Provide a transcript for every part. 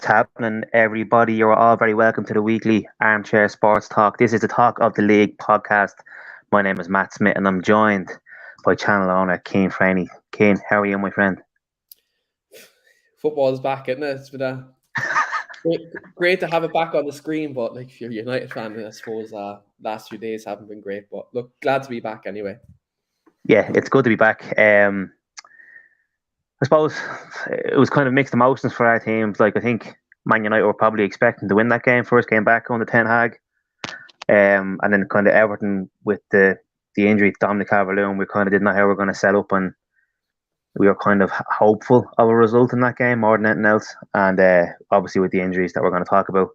What's happening, everybody? You're all very welcome to the weekly Armchair Sports Talk. This is the Talk of the League podcast. My name is Matt Smith, and I'm joined by channel owner Keane Franey. Keane, how are you, my friend? Football's back, isn't it? It's been great to have it back on the screen, but like if you're a United fan, I suppose last few days haven't been great. But look, glad to be back anyway. Yeah, it's good to be back. I suppose it was kind of mixed emotions for our teams. Like, I think Man United were probably expecting to win that game, first game back under Ten Hag. And then kind of Everton with the injury to Dominic Calvert-Lewin, we kind of didn't know how we were going to set up, and we were kind of hopeful of a result in that game more than anything else. And obviously with the injuries that we're going to talk about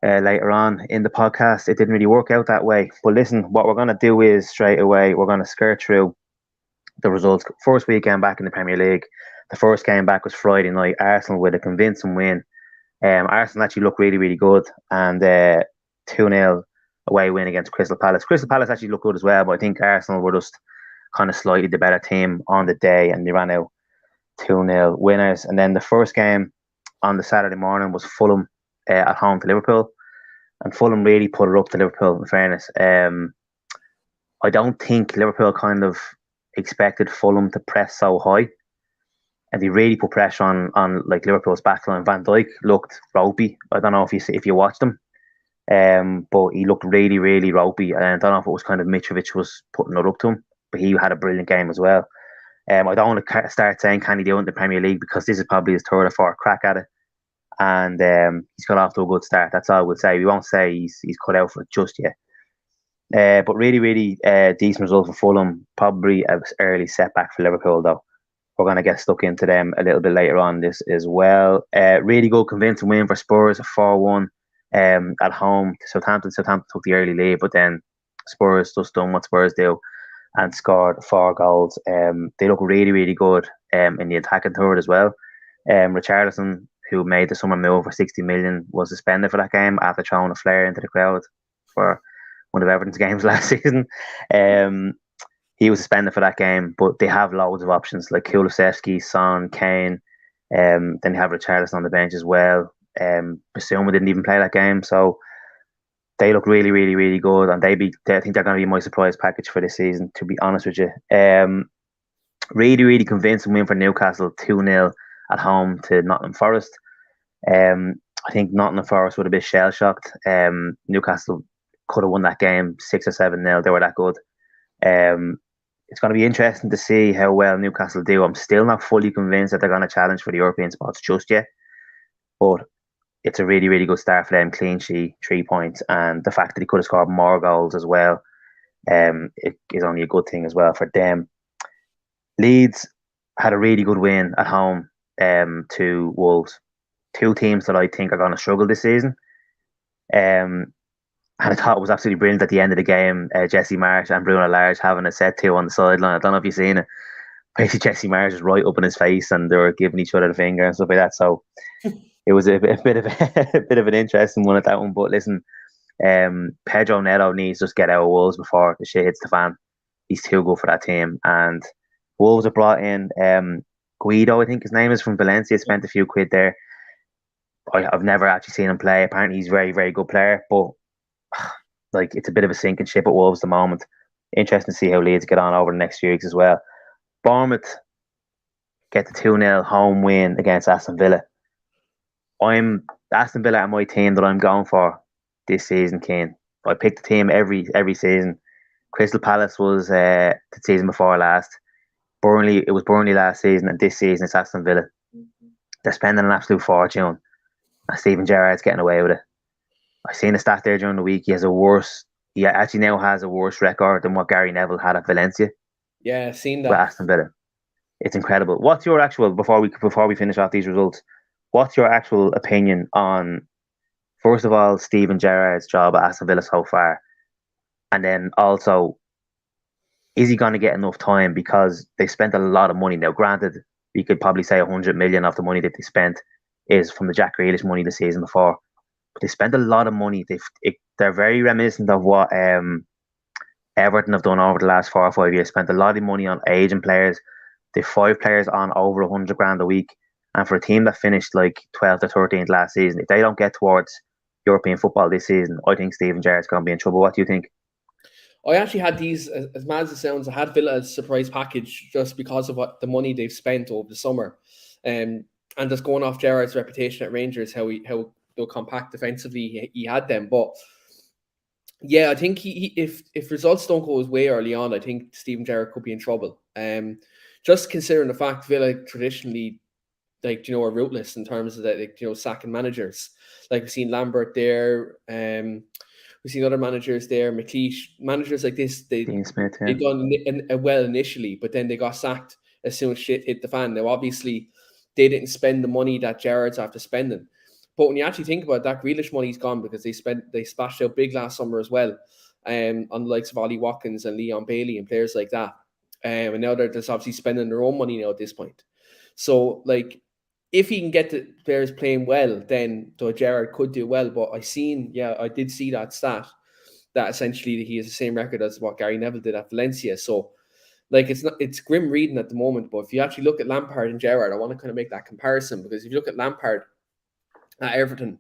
later on in the podcast, it didn't really work out that way. But listen, what we're going to do is straight away, we're going to skirt through the results. First weekend back in the Premier League. The first game back was Friday night. Arsenal with a convincing win. Arsenal actually looked really, really good. And 2-0 away win against Crystal Palace. Crystal Palace actually looked good as well, but I think Arsenal were just kind of slightly the better team on the day, and they ran out 2-0 winners. And then the first game on the Saturday morning was Fulham at home to Liverpool. And Fulham really put it up to Liverpool, in fairness. I don't think Liverpool kind of expected Fulham to press so high, and they really put pressure on like Liverpool's backline. Van Dijk looked ropey. I don't know if you watched him, but he looked really, really ropey. And I don't know if it was kind of Mitrovic was putting it up to him, but he had a brilliant game as well. I don't want to start saying can he do it in the Premier League, because this is probably his third or fourth crack at it, and he's got off to a good start. That's all I would say. We won't say he's cut out for it just yet. But really, really decent result for Fulham. Probably an early setback for Liverpool, though. We're going to get stuck into them a little bit later on this as well. Really good, convincing win for Spurs, 4-1 at home to Southampton. Southampton took the early lead, but then Spurs just done what Spurs do and scored 4 goals. They look really, really good in the attacking third as well. Richarlison, who made the summer move for 60 million, was suspended for that game after throwing a flare into the crowd for one of Everton's games last season. He was suspended for that game, but they have loads of options like Kulusevski, Son, Kane. Then they have Richarlison on the bench as well. Basuma didn't even play that game, so they look really, really, really good, and I think they're going to be my surprise package for this season, to be honest with you. Really, really convincing win for Newcastle, 2-0 at home to Nottingham Forest. I think Nottingham Forest would have been shell shocked. Newcastle could have won that game 6 or 7-0. They were that good. It's going to be interesting to see how well Newcastle do. I'm still not fully convinced that they're going to challenge for the European spots just yet, but it's a really, really good start for them. Clean sheet, 3 points, and the fact that he could have scored more goals as well, it is only a good thing as well for them. Leeds had a really good win at home to Wolves, 2 teams that I think are going to struggle this season. And I thought it was absolutely brilliant at the end of the game, Jesse Marsh and Bruno Lage having a set to on the sideline. I don't know if you've seen it. Basically, Jesse Marsh was right up in his face, and they were giving each other the finger and stuff like that. So it was a bit of a bit of an interesting one at that one. But listen, Pedro Neto needs to just get out of Wolves before the shit hits the fan. He's too good for that team. And Wolves have brought in Guido, I think his name is, from Valencia. Spent a few quid there. I've never actually seen him play. Apparently, he's a very, very good player, but like, it's a bit of a sinking ship at Wolves at the moment. Interesting to see how Leeds get on over the next few weeks as well. Bournemouth get the 2-0 home win against Aston Villa. Aston Villa are my team that I'm going for this season, Keane. I pick the team every season. Crystal Palace was the season before last. It was Burnley last season, and this season it's Aston Villa. They're spending an absolute fortune, and Steven Gerrard's getting away with it. I've seen a stat there during the week. He actually now has a worse record than what Gary Neville had at Valencia. Yeah, I've seen with that. Aston Villa. It's incredible. What's your actual, before we finish off these results, what's your actual opinion on, first of all, Steven Gerrard's job at Aston Villa so far, and then also, is he going to get enough time? Because they spent a lot of money. Now, granted, you could probably say 100 million of the money that they spent is from the Jack Grealish money the season before. But they spent a lot of money. They're very reminiscent of what Everton have done over the last 4 or 5 years. Spent a lot of money on aging players. They've 5 players on over 100 grand a week. And for a team that finished like 12th or 13th last season, if they don't get towards European football this season, I think Steven Gerrard's going to be in trouble. What do you think? I actually had these, as mad as it sounds, I had Villa as a surprise package just because of what the money they've spent over the summer. And just going off Gerrard's reputation at Rangers, how compact defensively he had them. But yeah, I think if results don't go his way early on, I think Steven Gerrard could be in trouble. Just considering the fact Villa traditionally, like, are ruthless in terms of that, like, sacking managers. Like, we've seen Lambert there. We've seen other managers there, McLeish, managers like this. Dean Smith, yeah. They done well initially, but then they got sacked as soon as shit hit the fan. Now, obviously, they didn't spend the money that Gerrard's after spending. But when you actually think about it, that Grealish money's gone because they splashed out big last summer as well, on the likes of Ollie Watkins and Leon Bailey and players like that. And now they're just obviously spending their own money now at this point. So, like, if he can get the players playing well, then Gerrard could do well. But I did see that stat that essentially he has the same record as what Gary Neville did at Valencia. So, like, it's grim reading at the moment. But if you actually look at Lampard and Gerrard, I want to kind of make that comparison, because if you look at Lampard at Everton,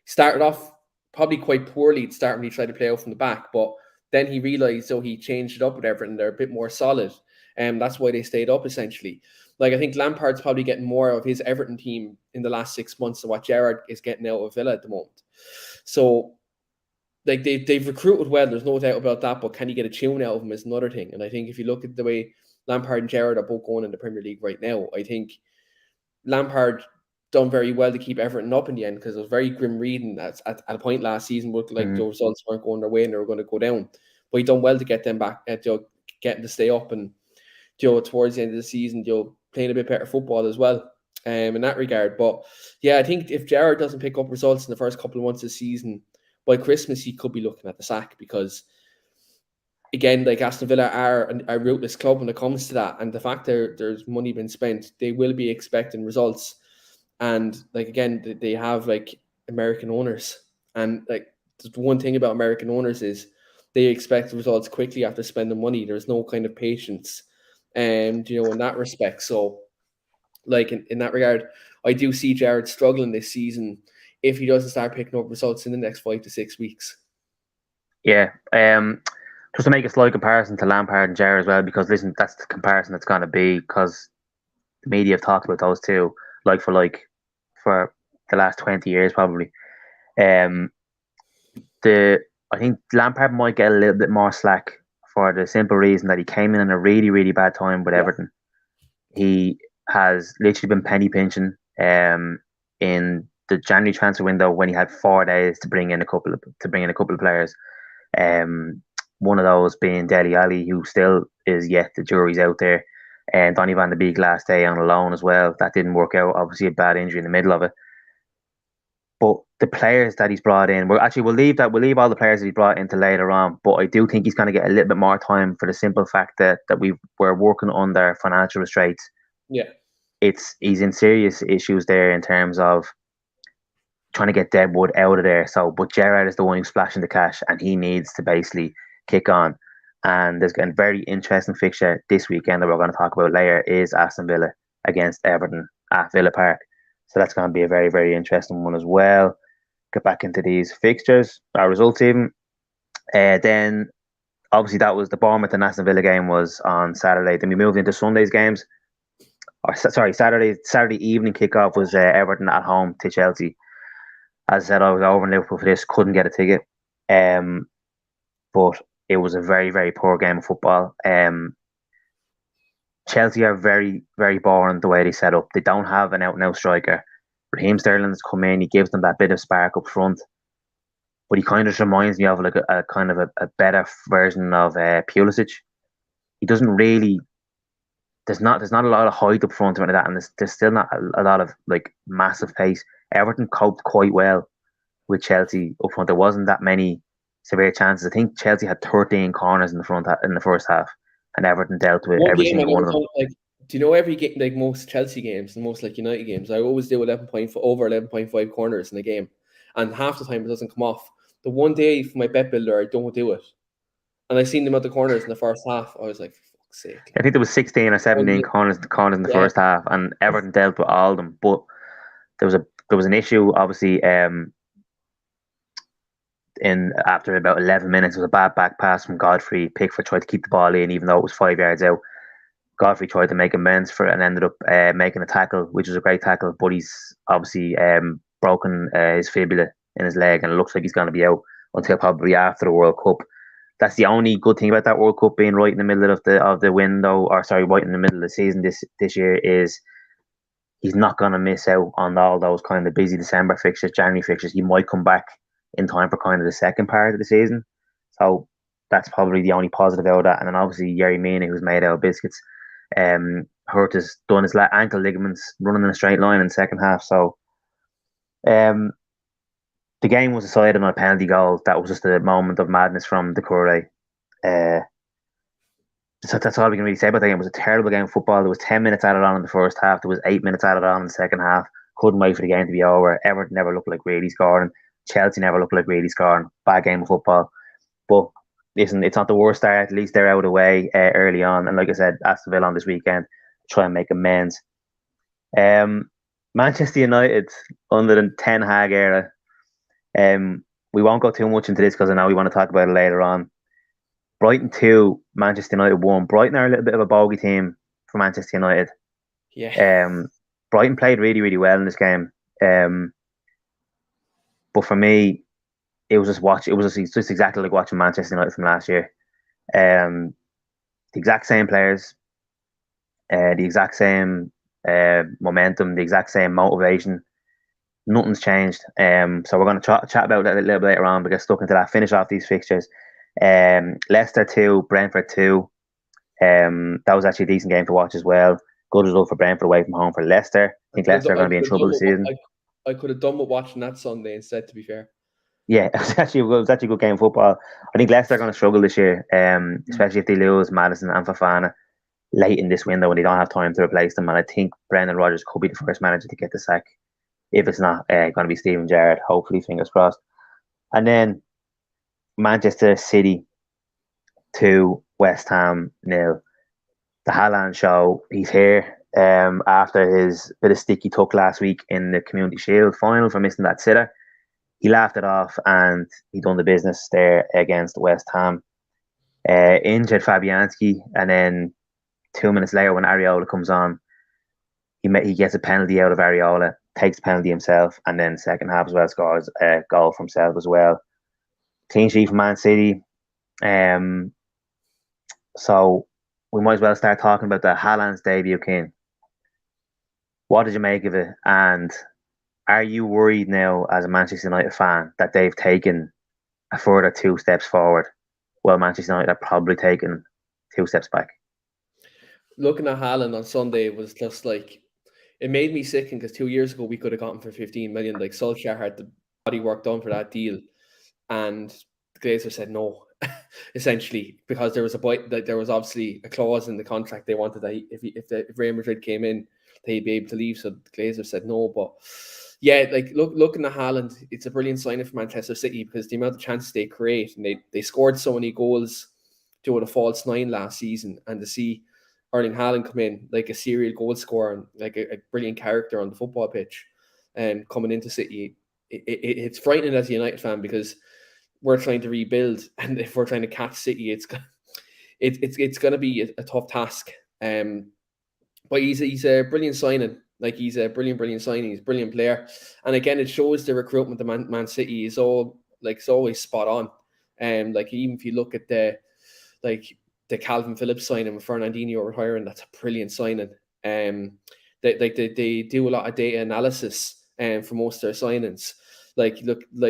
he started off probably quite poorly to start when he tried to play out from the back, but then he realised, he changed it up with Everton. They're a bit more solid, and that's why they stayed up essentially. Like, I think Lampard's probably getting more of his Everton team in the last 6 months than what Gerrard is getting out of Villa at the moment. So, like, they've recruited well, there's no doubt about that, but can you get a tune out of them is another thing. And I think if you look at the way Lampard and Gerrard are both going in the Premier League right now, I think Lampard done very well to keep Everton up in the end, because it was very grim reading at a point last season, looked like the results weren't going their way and they were going to go down. But he done well to get them back, getting to stay up, and towards the end of the season, playing a bit better football as well, in that regard. But yeah, I think if Gerrard doesn't pick up results in the first couple of months of the season, by Christmas he could be looking at the sack, because again, like, Aston Villa are a ruthless club when it comes to that, and the fact there's money been spent, they will be expecting results. And, like, again, they have, like, American owners, and, like, the one thing about American owners is they expect results quickly after spending money. There's no kind of patience, in that respect. So, like, in that regard, I do see Gerrard struggling this season if he doesn't start picking up results in the next 5 to 6 weeks. Yeah. Just to make a slight comparison to Lampard and Gerrard as well, because listen, that's the comparison that's going to be, because the media have talked about those two like for the last 20 years probably. I think Lampard might get a little bit more slack for the simple reason that he came in a really, really bad time with Everton. He has literally been penny pinching in the January transfer window, when he had 4 days to bring in a couple of players. One of those being Dele Alli, who still is yet, the jury's out there, and Donny van de Beek last day on a loan as well. That didn't work out. Obviously, a bad injury in the middle of it. But the players that he's brought in, we'll leave all the players that he brought into later on. But I do think he's going to get a little bit more time, for the simple fact that we're working under financial restraints. Yeah, he's in serious issues there in terms of trying to get Deadwood out of there. So, but Gerrard is the one who's splashing the cash, and he needs to basically kick on. And there's a very interesting fixture this weekend that we're going to talk about later, is Aston Villa against Everton at Villa Park. So that's going to be a very, very interesting one as well. Get back into these fixtures, our results even. Then, obviously, that was the Bournemouth and Aston Villa game was on Saturday. Then we moved into Sunday's games. Saturday evening kickoff was Everton at home to Chelsea. As I said, I was over in Liverpool for this, couldn't get a ticket. But it was a very, very poor game of football. Chelsea are very, very boring the way they set up. They don't have an out-and-out striker. Raheem Sterling's come in, he gives them that bit of spark up front. But he kind of reminds me of like a kind of a better version of Pulisic. He doesn't really... There's not a lot of height up front or anything like that, and there's still not a lot of like massive pace. Everton coped quite well with Chelsea up front. There wasn't that many severe chances. I think Chelsea had 13 corners in the first half, and Everton dealt with every single one of them. Like, do you know, every game, like most Chelsea games and most like United games, I always do over 11.5 corners in a game, and half the time it doesn't come off. The one day for my bet builder, I don't do it, and I seen them at the corners in the first half. I was like, sake. I think there was 16 or 17 yeah. corners in the first half, and Everton dealt with all of them. But there was an issue, obviously, in after about 11 minutes. It was a bad back pass from Godfrey. Pickford tried to keep the ball in, even though it was 5 yards out. Godfrey tried to make amends for it and ended up making a tackle, which was a great tackle. But he's obviously broken his fibula in his leg, and it looks like he's going to be out until probably after the World Cup. That's the only good thing about that World Cup being right in the middle of the window, or sorry, right in the middle of the season this year, is he's not going to miss out on all those kind of busy December fixtures, January fixtures. He might come back in time for kind of the second part of the season. So that's probably the only positive out of that. And then obviously Yerry Mina, who's made out of biscuits, hurt his done his ankle ligaments running in a straight line in the second half. So um, the game was decided on a penalty goal. That was just a moment of madness from the Corre. So that's all we can really say about the game. It was a terrible game of football. There was 10 minutes added on in the first half. There was 8 minutes added on in the second half. Couldn't wait for the game to be over. Everton never looked like really scoring. Chelsea never looked like really scoring. Bad game of football. But listen, it's not the worst start. At least they're out of the way early on. And like I said, Aston Villa on this weekend try and make amends. Manchester United under the Ten Hag era. We won't go too much into this because I know we want to talk about it later on. Brighton 2, Manchester United 1. Brighton are a little bit of a bogey team for Manchester United. Yeah. Brighton played really, really well in this game. But for me, it was just exactly like watching Manchester United from last year. The exact same players, the exact same momentum, the exact same motivation. Nothing's changed. So we're going to chat about that a little bit later on. We get stuck into that. Finish off these fixtures. Leicester 2, Brentford 2. That was actually a decent game to watch as well. Good result for Brentford away from home for Leicester. I think Leicester are going to be in trouble this season. I could have done with watching that Sunday instead, to be fair. Yeah, it was actually a good game of football. I think Leicester are going to struggle this year, especially if they lose Maddison and Fofana late in this window when they don't have time to replace them. And I think Brendan Rodgers could be the first manager to get the sack if it's not going to be Steven Gerrard. Hopefully, fingers crossed. And then Manchester City 2, West Ham 0. The Haaland show. He's here after his bit of stick he took last week in the Community Shield final for missing that sitter. He laughed it off and he done the business there against West Ham. Injured Fabianski, and then 2 minutes later when Areola comes on, he gets a penalty out of Areola, takes the penalty himself, and then second half as well scores a goal for himself as well. Clean sheet for Man City. So we might as well start talking about the Haaland's debut, Keane. What did you make of it? And are you worried now as a Manchester United fan that they've taken a further 2 steps forward while Manchester United are probably taking 2 steps back? Looking at Haaland on Sunday was just like, it made me sick because 2 years ago we could have gotten for 15 million. Like Solskjaer had the body work done for that deal, and the Glazer said no, essentially, because there was there was obviously a clause in the contract they wanted that if Real Madrid came in, they'd be able to leave. So the Glazer said no, but yeah, like looking at Haaland, it's a brilliant signing for Manchester City because the amount of chances they create, and they scored so many goals doing a false 9 last season, and to see Erling Haaland come in like a serial goal scorer and like a brilliant character on the football pitch, and coming into City, it's frightening as a United fan because we're trying to rebuild, and if we're trying to catch City, it's going to be a tough task. But he's a brilliant signing. Like he's a brilliant signing. He's a brilliant player, and again, it shows the recruitment of Man City is it's always spot on. Like even if you look at the Calvin Phillips signing with Fernandinho retiring, that's a brilliant signing. They do a lot of data analysis for most of their signings. Like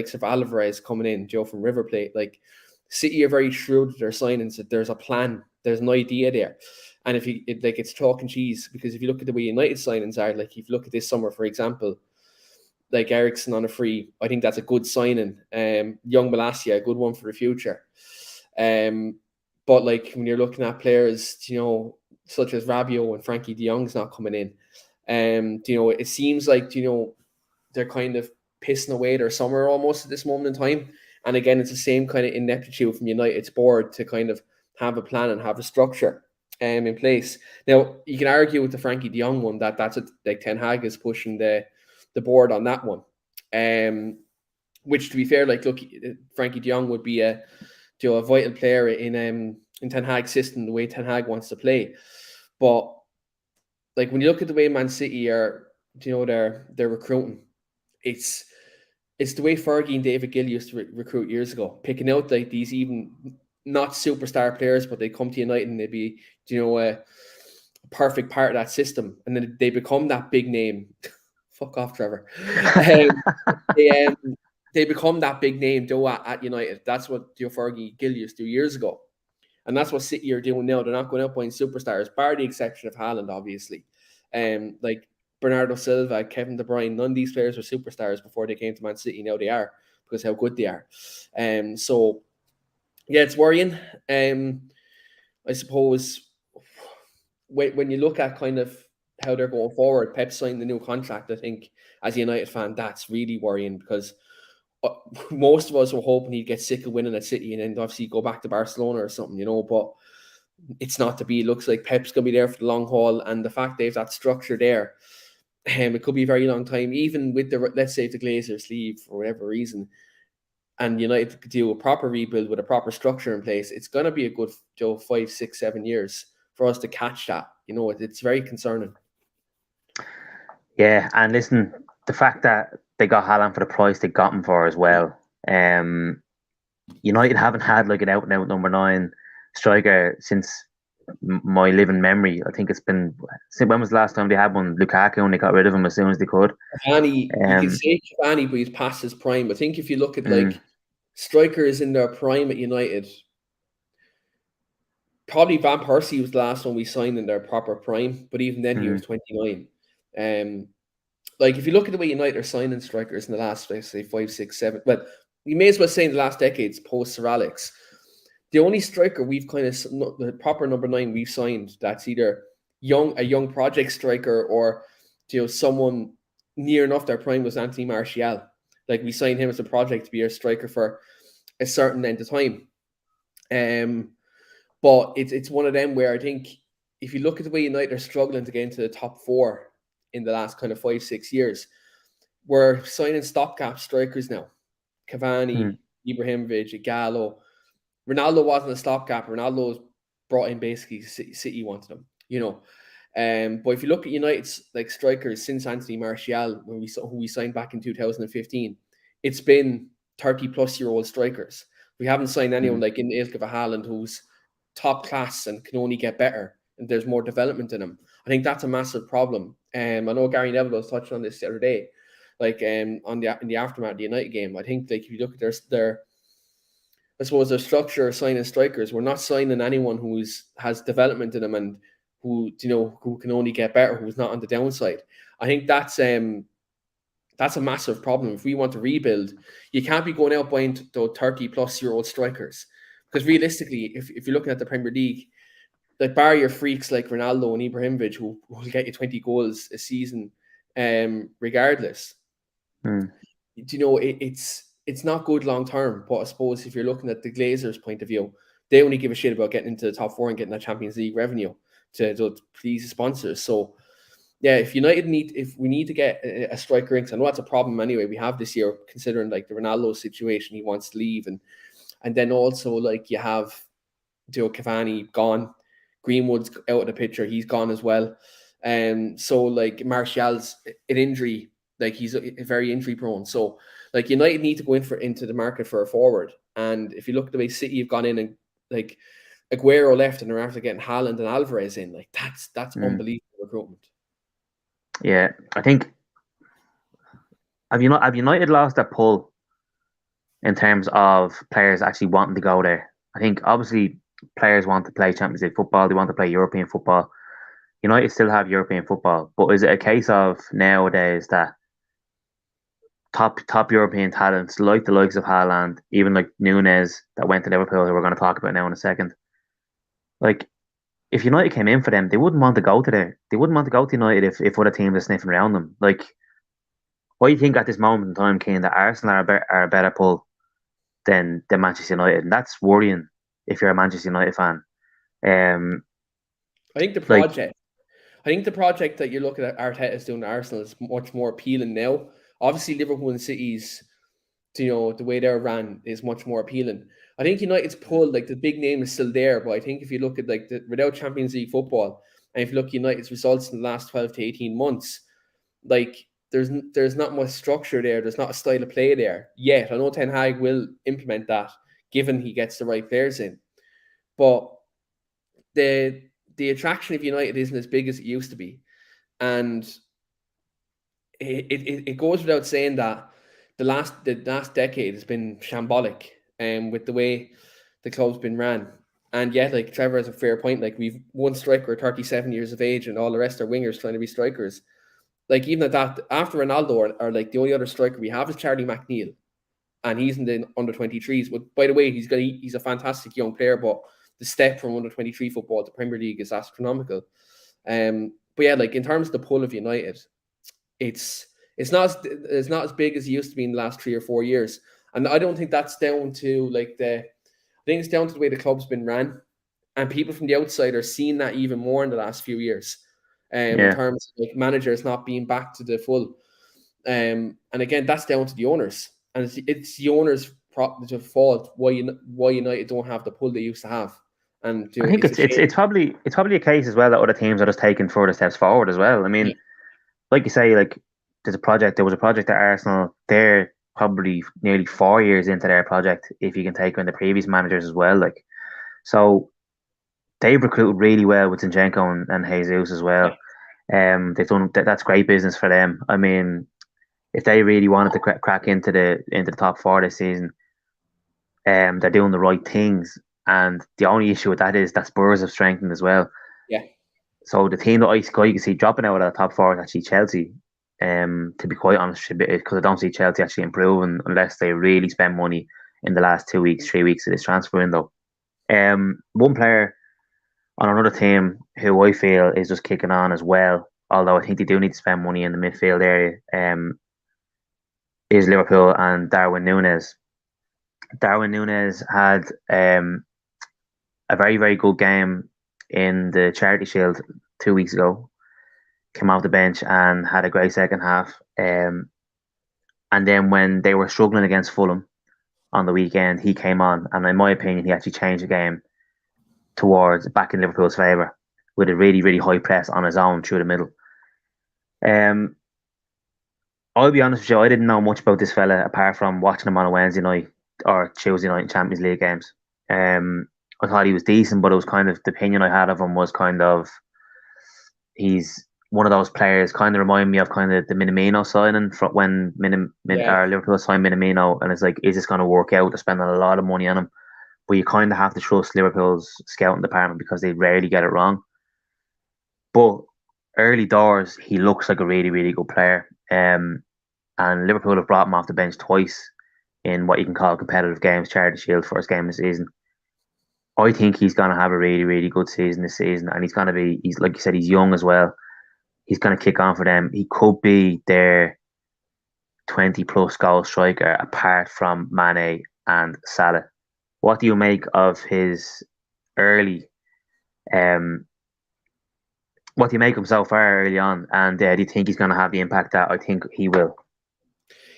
Sir Alvarez coming in, Joe from River Plate. Like City are very shrewd with their signings. That there's a plan, there's an idea there, and it's chalk and cheese. Because if you look at the way United signings are, like if you look at this summer, for example, like Ericsson on a free, I think that's a good signing. Young Malacia, a good one for the future. But like when you're looking at players, such as Rabiot and Frankie de Jong's not coming in, it seems like they're kind of pissing away their summer almost at this moment in time. And again, it's the same kind of ineptitude from United's board to kind of have a plan and have a structure. in place. Now you can argue with the Frankie de Jong one that's like Ten Hag is pushing the board on that one. Which, to be fair, like, look, Frankie de Jong would be a vital player in Ten Hag's system, the way Ten Hag wants to play. But like, when you look at the way Man City are, they're recruiting, it's the way Fergie and David Gill used to recruit years ago, picking out like these even not superstar players, but they come to United and they'd be, a perfect part of that system, and then they become that big name. Fuck off, Trevor. They become that big name at United. That's what Fergie Gill used to do years ago. And that's what City are doing now. They're not going out buying superstars, bar the exception of Haaland, obviously. Like Bernardo Silva, Kevin De Bruyne, none of these players were superstars before they came to Man City. Now they are, because how good they are. So, yeah, it's worrying. I suppose when you look at kind of how they're going forward, Pep signed the new contract. I think as a United fan, that's really worrying, because most of us were hoping he'd get sick of winning at City and then obviously go back to Barcelona or something, but it's not to be. It looks like Pep's going to be there for the long haul, and the fact they've that structure there, it could be a very long time, even with let's say if the Glazers leave for whatever reason and United could do a proper rebuild with a proper structure in place. It's going to be a good 5, 6, 7 years for us to catch that. It's very concerning. Yeah, and listen, the fact that they got Haaland for the price they got him for as well. United haven't had like an out and out number 9 striker since my living memory. I think it's been, when was the last time they had one? Lukaku, and they got rid of him as soon as they could. Cavani, you can say Cavani, but he's past his prime. I think if you look at like strikers in their prime at United, probably Van Persie was the last one we signed in their proper prime, but even then he was 29. Like, if you look at the way United are signing strikers in the last, let's say, 5, 6, 7, but you may as well say in the last decades post Sir Alex, the only striker we've kind of, the proper number 9 we've signed that's either a young project striker or someone near enough their prime was Anthony Martial. Like, we signed him as a project to be a striker for a certain length of time. But it's one of them where I think if you look at the way United are struggling to get into the top 4 in the last kind of 5, 6 years, we're signing stopgap strikers now. Cavani, Ibrahimovic, Gallo. Ronaldo wasn't a stopgap. Ronaldo was brought in basically City wanted him, but if you look at United's like strikers since Anthony Martial, who we signed back in 2015, it's been 30-plus-year-old strikers. We haven't signed anyone like in the ilk of a Haaland who's top class and can only get better, and there's more development in him. I think that's a massive problem. I know Gary Neville was touching on this the other day, like in the aftermath of the United game. I think like if you look at their I suppose their structure of signing strikers, we're not signing anyone who has development in them and who can only get better, who's not on the downside. I think that's a massive problem. If we want to rebuild, you can't be going out buying 30-plus-year-old strikers, because realistically, if you're looking at the Premier League, like bar your freaks like Ronaldo and Ibrahimovic who will get you 20 goals a season, regardless. It's not good long term. But I suppose if you're looking at the Glazers' point of view, they only give a shit about getting into the top 4 and getting that Champions League revenue to please the sponsors. So yeah, if we need to get a striker in, because I know that's a problem anyway we have this year, considering like the Ronaldo situation, he wants to leave, and then also like you have Cavani gone, Greenwood's out of the picture, he's gone as well. So like Martial's an injury, like he's very injury prone. So like United need to go into the market for a forward. And if you look at the way City have gone in and like Aguero left and they're after getting Haaland and Alvarez in, like that's unbelievable recruitment. Yeah, I think have United lost their pull in terms of players actually wanting to go there? I think obviously players want to play Champions League football, they want to play European football. United still have European football, but is it a case of nowadays that top European talents like the likes of Haaland, even like Nunes that went to Liverpool, who we're going to talk about now in a second, like if United came in for them, they wouldn't want to go to there. They wouldn't want to go to United if other teams are sniffing around them. Like, why do you think at this moment in time, Keane, that Arsenal are a better pull than Manchester United? And that's worrying if you're a Manchester United fan. I think the Like, project. I think the project that you're looking at Arteta's doing at Arsenal is much more appealing now. Obviously, Liverpool and City's, the way they're ran is much more appealing. I think United's pull, like the big name is still there, but I think if you look at without Champions League football, and if you look at United's results in the last 12 to 18 months, like there's not much structure there. There's not a style of play there yet. I know Ten Hag will implement that, given he gets the right players in. But the attraction of United isn't as big as it used to be, and it goes without saying that the last decade has been shambolic, with the way the club's been ran. And yet, like Trevor has a fair point. Like we've one striker, 37 years of age, and all the rest are wingers trying to be strikers. Like even at that, after Ronaldo, or like the only other striker we have is Charlie McNeil, and he's in the under 23s. But by the way, he's a fantastic young player, but the step from under 23 football to Premier League is astronomical. But yeah, like in terms of the pull of United, it's not as big as it used to be in the last 3 or 4 years, and I don't think that's down to I think it's down to the way the club's been ran, and people from the outside are seeing that even more in the last few years. In yeah, terms of like managers not being back to the full, and again that's down to the owners, and it's the owners' fault why United don't have the pull they used to have, and I think it's a shame. it's probably a case as well that other teams are just taking further steps forward as well. I Yeah, mean, like you say, like there was a project at Arsenal. They're probably nearly 4 years into their project, if you can take on the previous managers as well. Like, so they've recruited really well with Zinchenko and Jesus as yeah, well. They've done that's great business for them. I mean, if they really wanted to crack into the top four this season, they're doing the right things. And the only issue with that is that Spurs have strengthened as well. yeah. So the team that I can see dropping out of the top four is actually Chelsea. To be quite honest, because I don't see Chelsea actually improving unless they really spend money in the last 2 weeks, 3 weeks of this transfer window. One player on another team who I feel is just kicking on as well, although I think they do need to spend money in the midfield area, is Liverpool and Darwin Núñez. Darwin Núñez had a very, very good game in the Charity Shield 2 weeks ago. Came off the bench and had a great second half. And then when they were struggling against Fulham on the weekend, he came on, and in my opinion, he actually changed the game towards back in Liverpool's favour with a really, really high press on his own through the middle. Um, I'll be honest with you, I didn't know much about this fella apart from watching him on a Wednesday night or Tuesday night in Champions League games. I thought he was decent, but it was kind of the opinion I had of him was kind of he's one of those players, kind of remind me of kind of the Minamino signing from when Yeah. Liverpool signed Minamino, and it's like, is this going to work out? They're spending a lot of money on him, but you kind of have to trust Liverpool's scouting department because they rarely get it wrong. But early doors, he looks like a really, really good player. And Liverpool have brought him off the bench twice in what you can call competitive games, Charity Shield, first game of the season. I think he's going to have a really, really good season this season, and he's like you said, he's young as well. He's going to kick on for them. He could be their 20 plus goal striker apart from Mane and Salah. What do you make of his early? What do you make of him so far early on? And do you think he's going to have the impact that I think he will?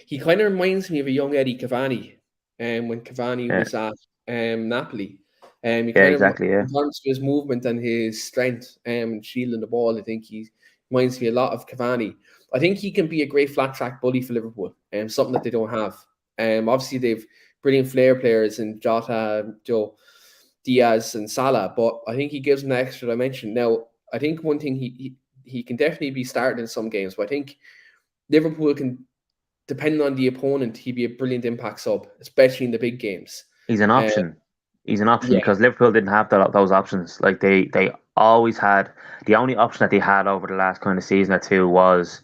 He kind of reminds me of a young Eddie Cavani, when Cavani Yeah, was at Napoli. He yeah, kind of, exactly. Yeah, in terms of his movement and his strength, and shielding the ball, I think he reminds me a lot of Cavani. I think he can be a great flat track bully for Liverpool, something that they don't have. Obviously they've brilliant flair players in Jota, Joe Diaz, and Salah, but I think he gives them an extra dimension. Now, I think one thing he can definitely be started in some games, but I think Liverpool can, depending on the opponent, he'd be a brilliant impact sub, especially in the big games. he's an Uh, option. He's an option yeah, because Liverpool didn't have those options. Like they always had the only option that they had over the last kind of season or two was,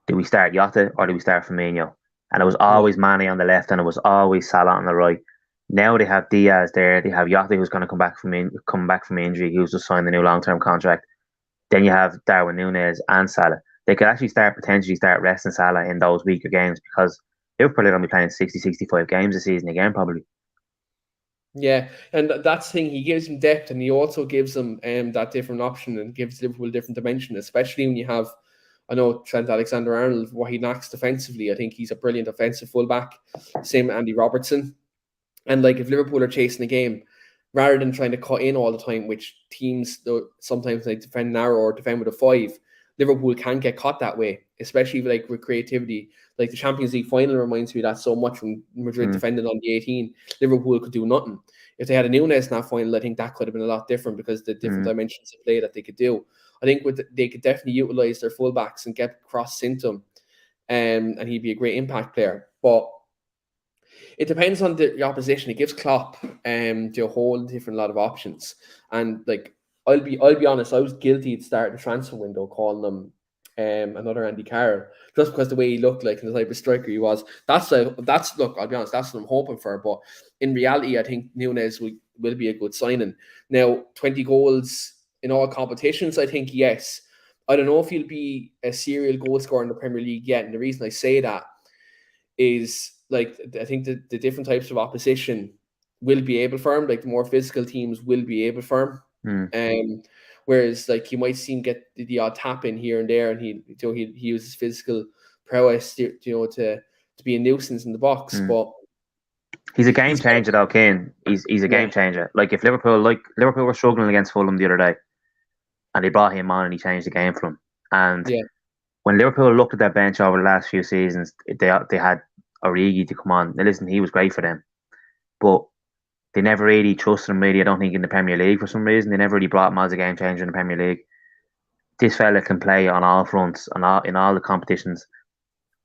do we start Jota or do we start Firmino? And it was yeah, always Mane on the left and it was always Salah on the right. Now they have Diaz there. They have Jota who's going to come back from injury. He was just signed a new long term contract. Then you have Darwin Núñez and Salah. They could actually potentially start resting Salah in those weaker games because they're probably going to be playing 60, 65 games this season again, probably. Yeah, and that's the thing. He gives them depth, and he also gives them that different option, and gives Liverpool a different dimension. Especially when you have, I know Trent Alexander-Arnold, what he lacks defensively. I think he's a brilliant offensive fullback. Same with Andy Robertson. And like if Liverpool are chasing a game, rather than trying to cut in all the time, which teams sometimes they defend narrow or defend with a 5, Liverpool can get caught that way, especially with creativity. Like the Champions League final reminds me of that so much when Madrid defended on the 18. Liverpool could do nothing. If they had a Nunes in that final, I think that could have been a lot different because the different dimensions of play that they could do. I think they could definitely utilize their fullbacks and get cross into him, and he'd be a great impact player. But it depends on the opposition. It gives Klopp a whole different lot of options. And like I'll be honest, I was guilty at the start of the transfer window calling him another Andy Carroll, just because the way he looked like and the type of striker he was. That's look, I'll be honest, that's what I'm hoping for. But in reality, I think Nunes will be a good signing. Now, 20 goals in all competitions, I think yes. I don't know if he'll be a serial goal scorer in the Premier League yet. And the reason I say that is like I think the different types of opposition will be able for him. Like the more physical teams will be able for him. Whereas like you might see him get the odd tap in here and there, and he uses physical prowess to be a nuisance in the box. But he's a game changer though, Keane. He's a game changer. Like if Liverpool were struggling against Fulham the other day, and they brought him on and he changed the game for them. And when Liverpool looked at their bench over the last few seasons, they had Origi to come on. Now listen, he was great for them, but they never really trusted him. Really, I don't think in the Premier League for some reason they never really brought him as a game changer in the Premier League. This fella can play on all fronts, in all the competitions.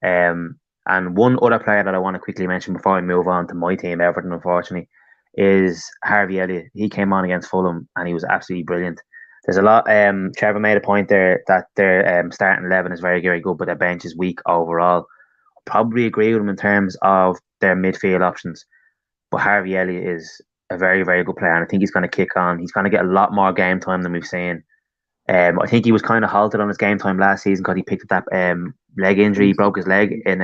And one other player that I want to quickly mention before I move on to my team, Everton, unfortunately, is Harvey Elliot. He came on against Fulham and he was absolutely brilliant. There's a lot. Trevor made a point there that their starting 11 is very, very good, but their bench is weak overall. Probably agree with him in terms of their midfield options. But Harvey Elliott is a very, very good player, and I think he's going to kick on. He's going to get a lot more game time than we've seen. I think he was kind of halted on his game time last season because he picked up that leg injury. He broke his leg, and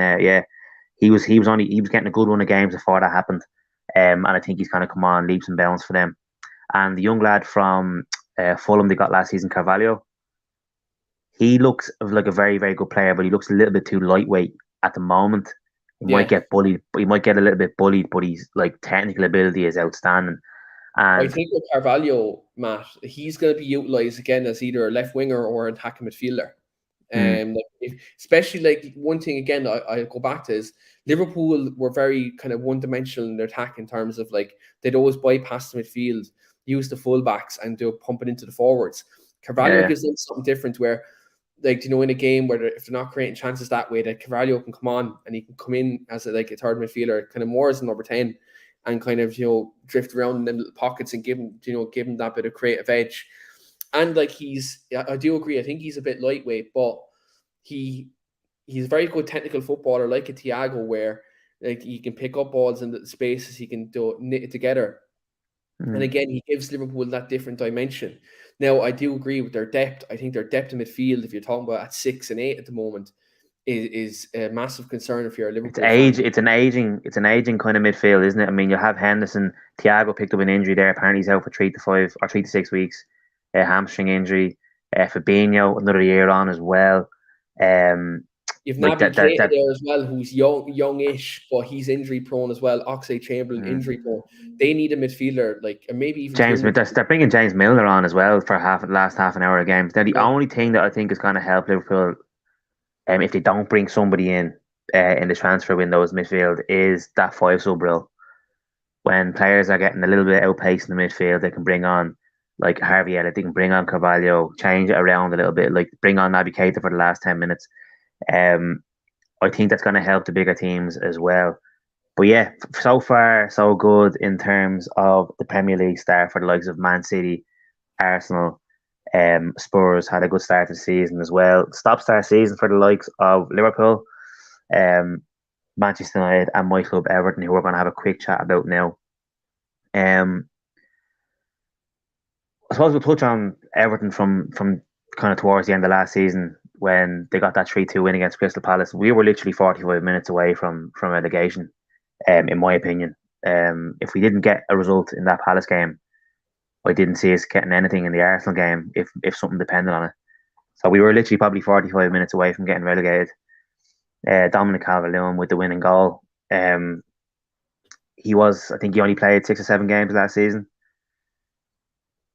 he was getting a good run of games before that happened. And I think he's going to come on leaps and bounds for them. And the young lad from Fulham they got last season, Carvalho, he looks like a very, very good player, but he looks a little bit too lightweight at the moment. He might get bullied, but he might get a little bit bullied, but he's like technical ability is outstanding. And I think with Carvalho, Matt, he's going to be utilised again as either a left winger or an attacking midfielder. Especially like one thing again I go back to is Liverpool were very kind of one-dimensional in their attack in terms of like they'd always bypass the midfield, use the fullbacks, and do pump it into the forwards. Carvalho gives them something different where, like, in a game where if they're not creating chances that way, that Carvalho can come on and he can come in as a third midfielder, kind of more as a number 10, and kind of drift around in them little pockets and give him that bit of creative edge. And like I do agree, I think he's a bit lightweight, but he's a very good technical footballer, like a Thiago, where like he can pick up balls in the spaces, he can knit it together. And again, he gives Liverpool that different dimension. Now, I do agree with their depth. I think their depth in midfield, if you're talking about at 6 and 8 at the moment, is a massive concern if you're a Liverpool fan. It's an aging kind of midfield, isn't it? I mean, you have Henderson. Thiago picked up an injury there. Apparently, he's out for 3 to 6 weeks. Hamstring injury. Fabinho, another year on as well. You've Naby Keita there as well, who's youngish, but he's injury prone as well. Oxlade-Chamberlain injury prone. They need a midfielder, like, and maybe even James. They're bringing James Milner on as well for the last half an hour of games. Now, the only thing that I think is going to help Liverpool, if they don't bring somebody in the transfer windows midfield, is that 5-sub rule. When players are getting a little bit outpaced in the midfield, they can bring on like Harvey Elliott, they can bring on Carvalho, change it around a little bit, like bring on Naby Keita for the last 10 minutes. I think that's going to help the bigger teams as well. But yeah, so far so good in terms of the Premier League start for the likes of Man City, Arsenal, Spurs had a good start to the season as well. Stop-start season for the likes of Liverpool, Manchester United, and my club Everton, who we're going to have a quick chat about now. I suppose we'll touch on Everton from kind of towards the end of last season when they got that 3-2 win against Crystal Palace. We were literally 45 minutes away from relegation, in my opinion. If we didn't get a result in that Palace game, I didn't see us getting anything in the Arsenal game if something depended on it. So we were literally probably 45 minutes away from getting relegated. Dominic Calvert-Lewin with the winning goal. I think he only played 6 or 7 games last season.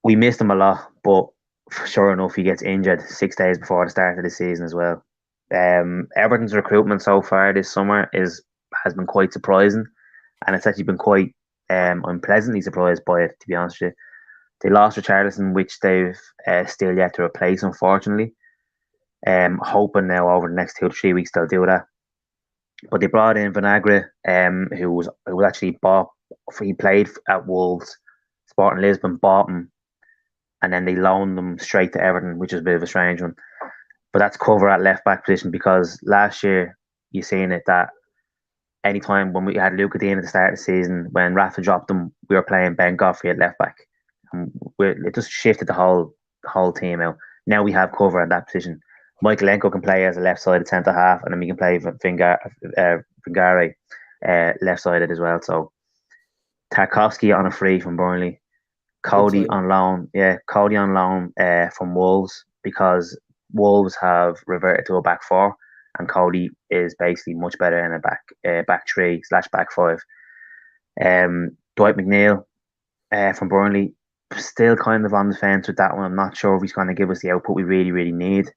We missed him a lot, but sure enough, he gets injured 6 days before the start of the season as well. Everton's recruitment so far this summer has been quite surprising, and it's actually been quite. I'm pleasantly surprised by it, to be honest with you. They lost Richarlison, which they've still yet to replace, unfortunately. Hoping now over the next 2 to 3 weeks they'll do that. But they brought in Vinagre, who was actually bought. He played at Wolves, Sporting Lisbon bought him, and then they loaned him straight to Everton, which is a bit of a strange one. But that's cover at left back position, because last year you seen it that anytime when we had Luca Dean at the start of the season, when Rafa dropped him, we were playing Ben Godfrey at left back. And it just shifted the whole team out. Now we have cover at that position. Michaelenko can play as a left-sided centre half, and then we can play Vingare left-sided as well. So Tarkowski on a free from Burnley, Cody on loan from Wolves, because Wolves have reverted to a back four, and Cody is basically much better in a back three/back five. Dwight Mcneil from Burnley, still kind of on the fence with that one. I'm not sure if he's going to give us the output we really, really need.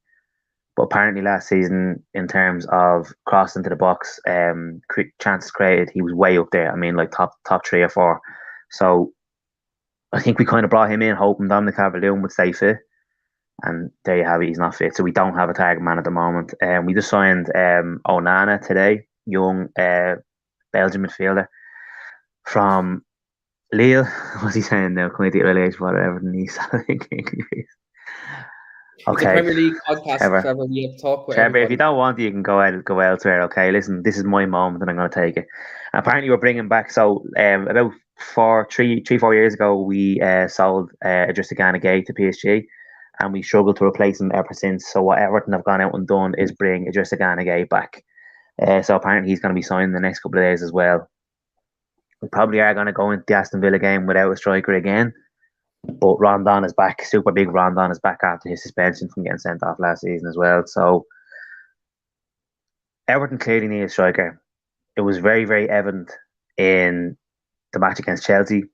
But apparently last season, in terms of crossing into the box, chances created, he was way up there. I mean, like top 3 or 4. So I think we kind of brought him in hoping Dominic Calvert-Lewin would stay fit. And there you have it, he's not fit. So we don't have a target man at the moment. We just signed Onana today, young Belgian midfielder from Lille. What's he saying now? Can we do relegation for Everton? He's Okay. It's a Premier League podcast, Trevor. We have to talk with Trevor, everybody. if you don't want it, you can go elsewhere. Okay, listen, this is my moment, and I'm going to take it. Apparently, we're bringing back. So, about 4 years ago, we sold Idrissa Gana Gueye to PSG, and we struggled to replace him ever since. So, what Everton have gone out and done is bring Idrissa Gana Gueye back. So apparently, he's going to be signed in the next couple of days as well. We probably are going to go into the Aston Villa game without a striker again. But Rondon is back. Super big Rondon is back after his suspension from getting sent off last season as well. So Everton clearly need a striker. It was very, very evident in the match against Chelsea.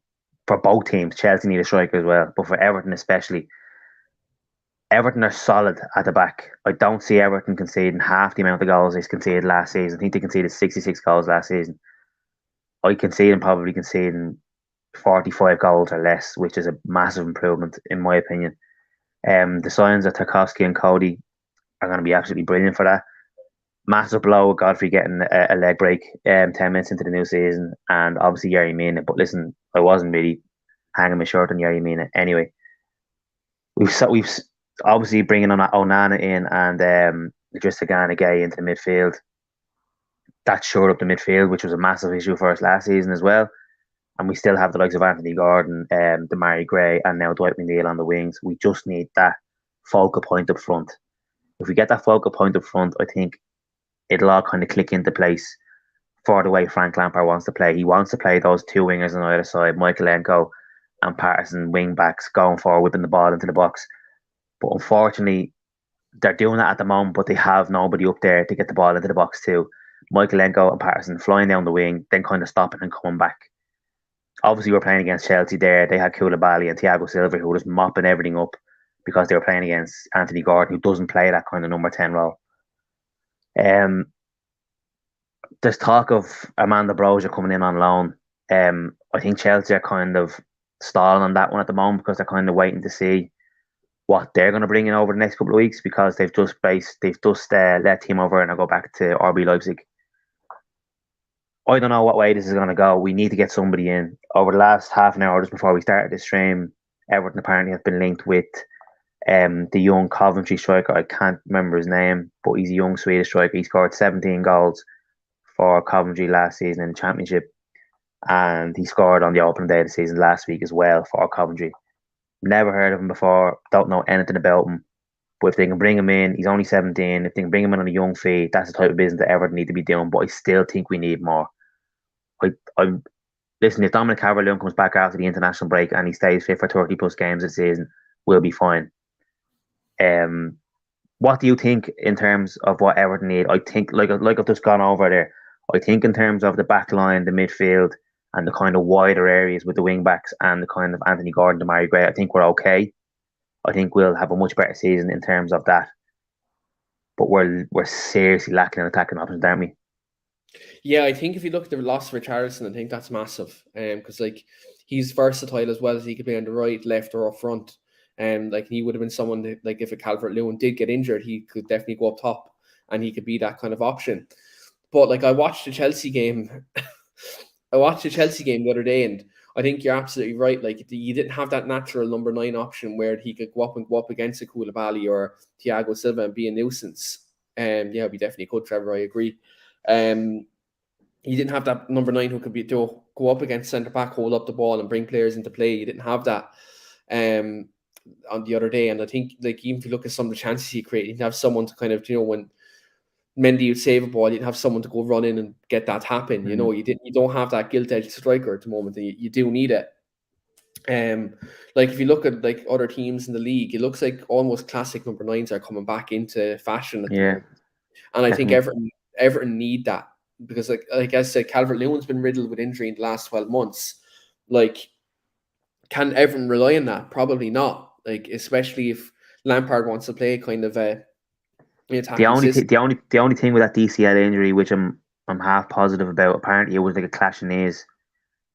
For both teams, Chelsea need a striker as well. But for Everton especially, Everton are solid at the back. I don't see Everton conceding half the amount of goals they conceded last season. I think they conceded 66 goals last season. I can see them probably conceding 45 goals or less, which is a massive improvement in my opinion. The signs of Tarkowski and Cody are going to be absolutely brilliant for that. Massive blow with Godfrey getting a leg break 10 minutes into the new season, and obviously Yerry Mina. But listen, I wasn't really hanging my shirt on Yerry Mina. Anyway, we've obviously bringing on Onana in and Idrissa Gana Gueye into the midfield. That shored up the midfield, which was a massive issue for us last season as well. And we still have the likes of Anthony Gordon, Demarai Gray, and now Dwight McNeil on the wings. We just need that focal point up front. If we get that focal point up front, I think it'll all kind of click into place for the way Frank Lampard wants to play. He wants to play those 2 wingers on either side, Michaelenko and Patterson, wing backs, going forward, whipping the ball into the box. But unfortunately, they're doing that at the moment, but they have nobody up there to get the ball into the box too. Michaelenko and Patterson flying down the wing, then kind of stopping and coming back. Obviously, we're playing against Chelsea there. They had Koulibaly and Thiago Silva who were just mopping everything up because they were playing against Anthony Gordon, who doesn't play that kind of number 10 role. There's talk of Amanda Brozier coming in on loan. I think Chelsea are kind of stalling on that one at the moment because they're kind of waiting to see what they're going to bring in over the next couple of weeks, because they've just let Timo Werner go back to RB Leipzig. I don't know what way this is going to go. We need to get somebody in. Over the last half an hour, just before we started this stream, Everton apparently have been linked with the young Coventry striker. I can't remember his name, but he's a young Swedish striker. He scored 17 goals for Coventry last season in the Championship, and he scored on the opening day of the season last week as well for Coventry. Never heard of him before, don't know anything about him. But if they can bring him in, he's only 17. If they can bring him in on a young fee, that's the type of business that Everton need to be doing. But I still think we need more. listen, if Dominic Calvert-Lewin comes back after the international break and he stays fit for 30 plus games this season, we'll be fine. What do you think in terms of what Everton need? I think, like I've just gone over there, I think in terms of the back line, the midfield, and the kind of wider areas with the wing backs and the kind of Anthony Gordon, Damari Gray, I think we're okay. I think we'll have a much better season in terms of that. But we're seriously lacking in attacking options, aren't we? Yeah, I think if you look at the loss of Richarlison, I think that's massive. Because like he's versatile as well as he could be on the right, left, or up front. Like he would have been someone that, like if a Calvert-Lewin did get injured, he could definitely go up top and he could be that kind of option. But like I watched the Chelsea game, the other day, and I think you're absolutely right. Like you didn't have that natural number 9 option where he could go up against a Koulibaly or Thiago Silva and be a nuisance. Yeah, we definitely could, Trevor. I agree. You didn't have that number 9 who could go up against centre back, hold up the ball, and bring players into play. You didn't have that on the other day, and I think like even if you look at some of the chances he created, you'd have someone to kind of when Mendy would save a ball, you'd have someone to go run in and get that happen. Mm. You don't have that gilt-edged striker at the moment, and you do need it. Like if you look at like other teams in the league, it looks like almost classic number 9s are coming back into fashion at the moment, and I think Everton need that. Because like I said, Calvert-Lewin's been riddled with injury in the last 12 months. Like, can Everton rely on that? Probably not. Like, especially if Lampard wants to play kind of a attacking system. The only thing with that DCL injury, which I'm half positive about, apparently it was like a clash of knees.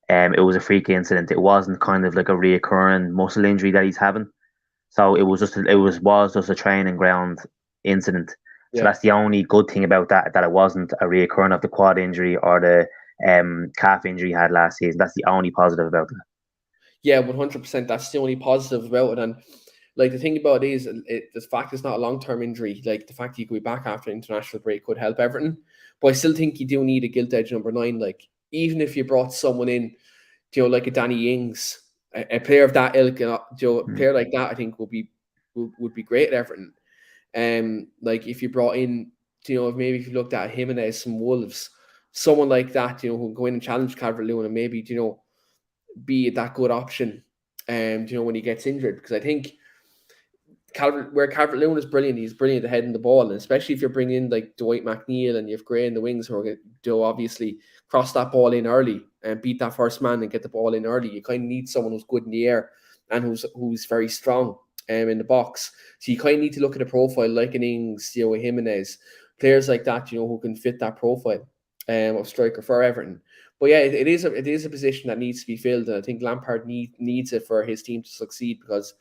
It was a freak incident. It wasn't kind of like a reoccurring muscle injury that he's having. So it was just a training ground incident. So that's the only good thing about that it wasn't a reoccurring of the quad injury or the calf injury he had last season. That's the only positive about that. Yeah, 100%. That's the only positive about it. And like the thing about it is, the fact it's not a long-term injury. Like the fact he could be back after international break could help Everton. But I still think you do need a gilt edge number 9. Like even if you brought someone in, like a Danny Ings, a player of that ilk, a player like that, I think would be great at Everton. Like if you brought in, maybe if you looked at Jimenez from Wolves, someone like that, who can go in and challenge Calvert-Lewin and maybe, be that good option, when he gets injured. Because I think Calvert-Lewin is brilliant, he's brilliant at heading the ball, and especially if you're bringing in like Dwight Mcneil and you have Gray in the wings who are going to obviously cross that ball in early and beat that first man and get the ball in early. You kind of need someone who's good in the air and who's very strong in the box. So you kind of need to look at a profile like an Ings, a Jimenez, players like that, who can fit that profile of striker for Everton. But yeah, it is a position that needs to be filled, and I think Lampard needs it for his team to succeed, because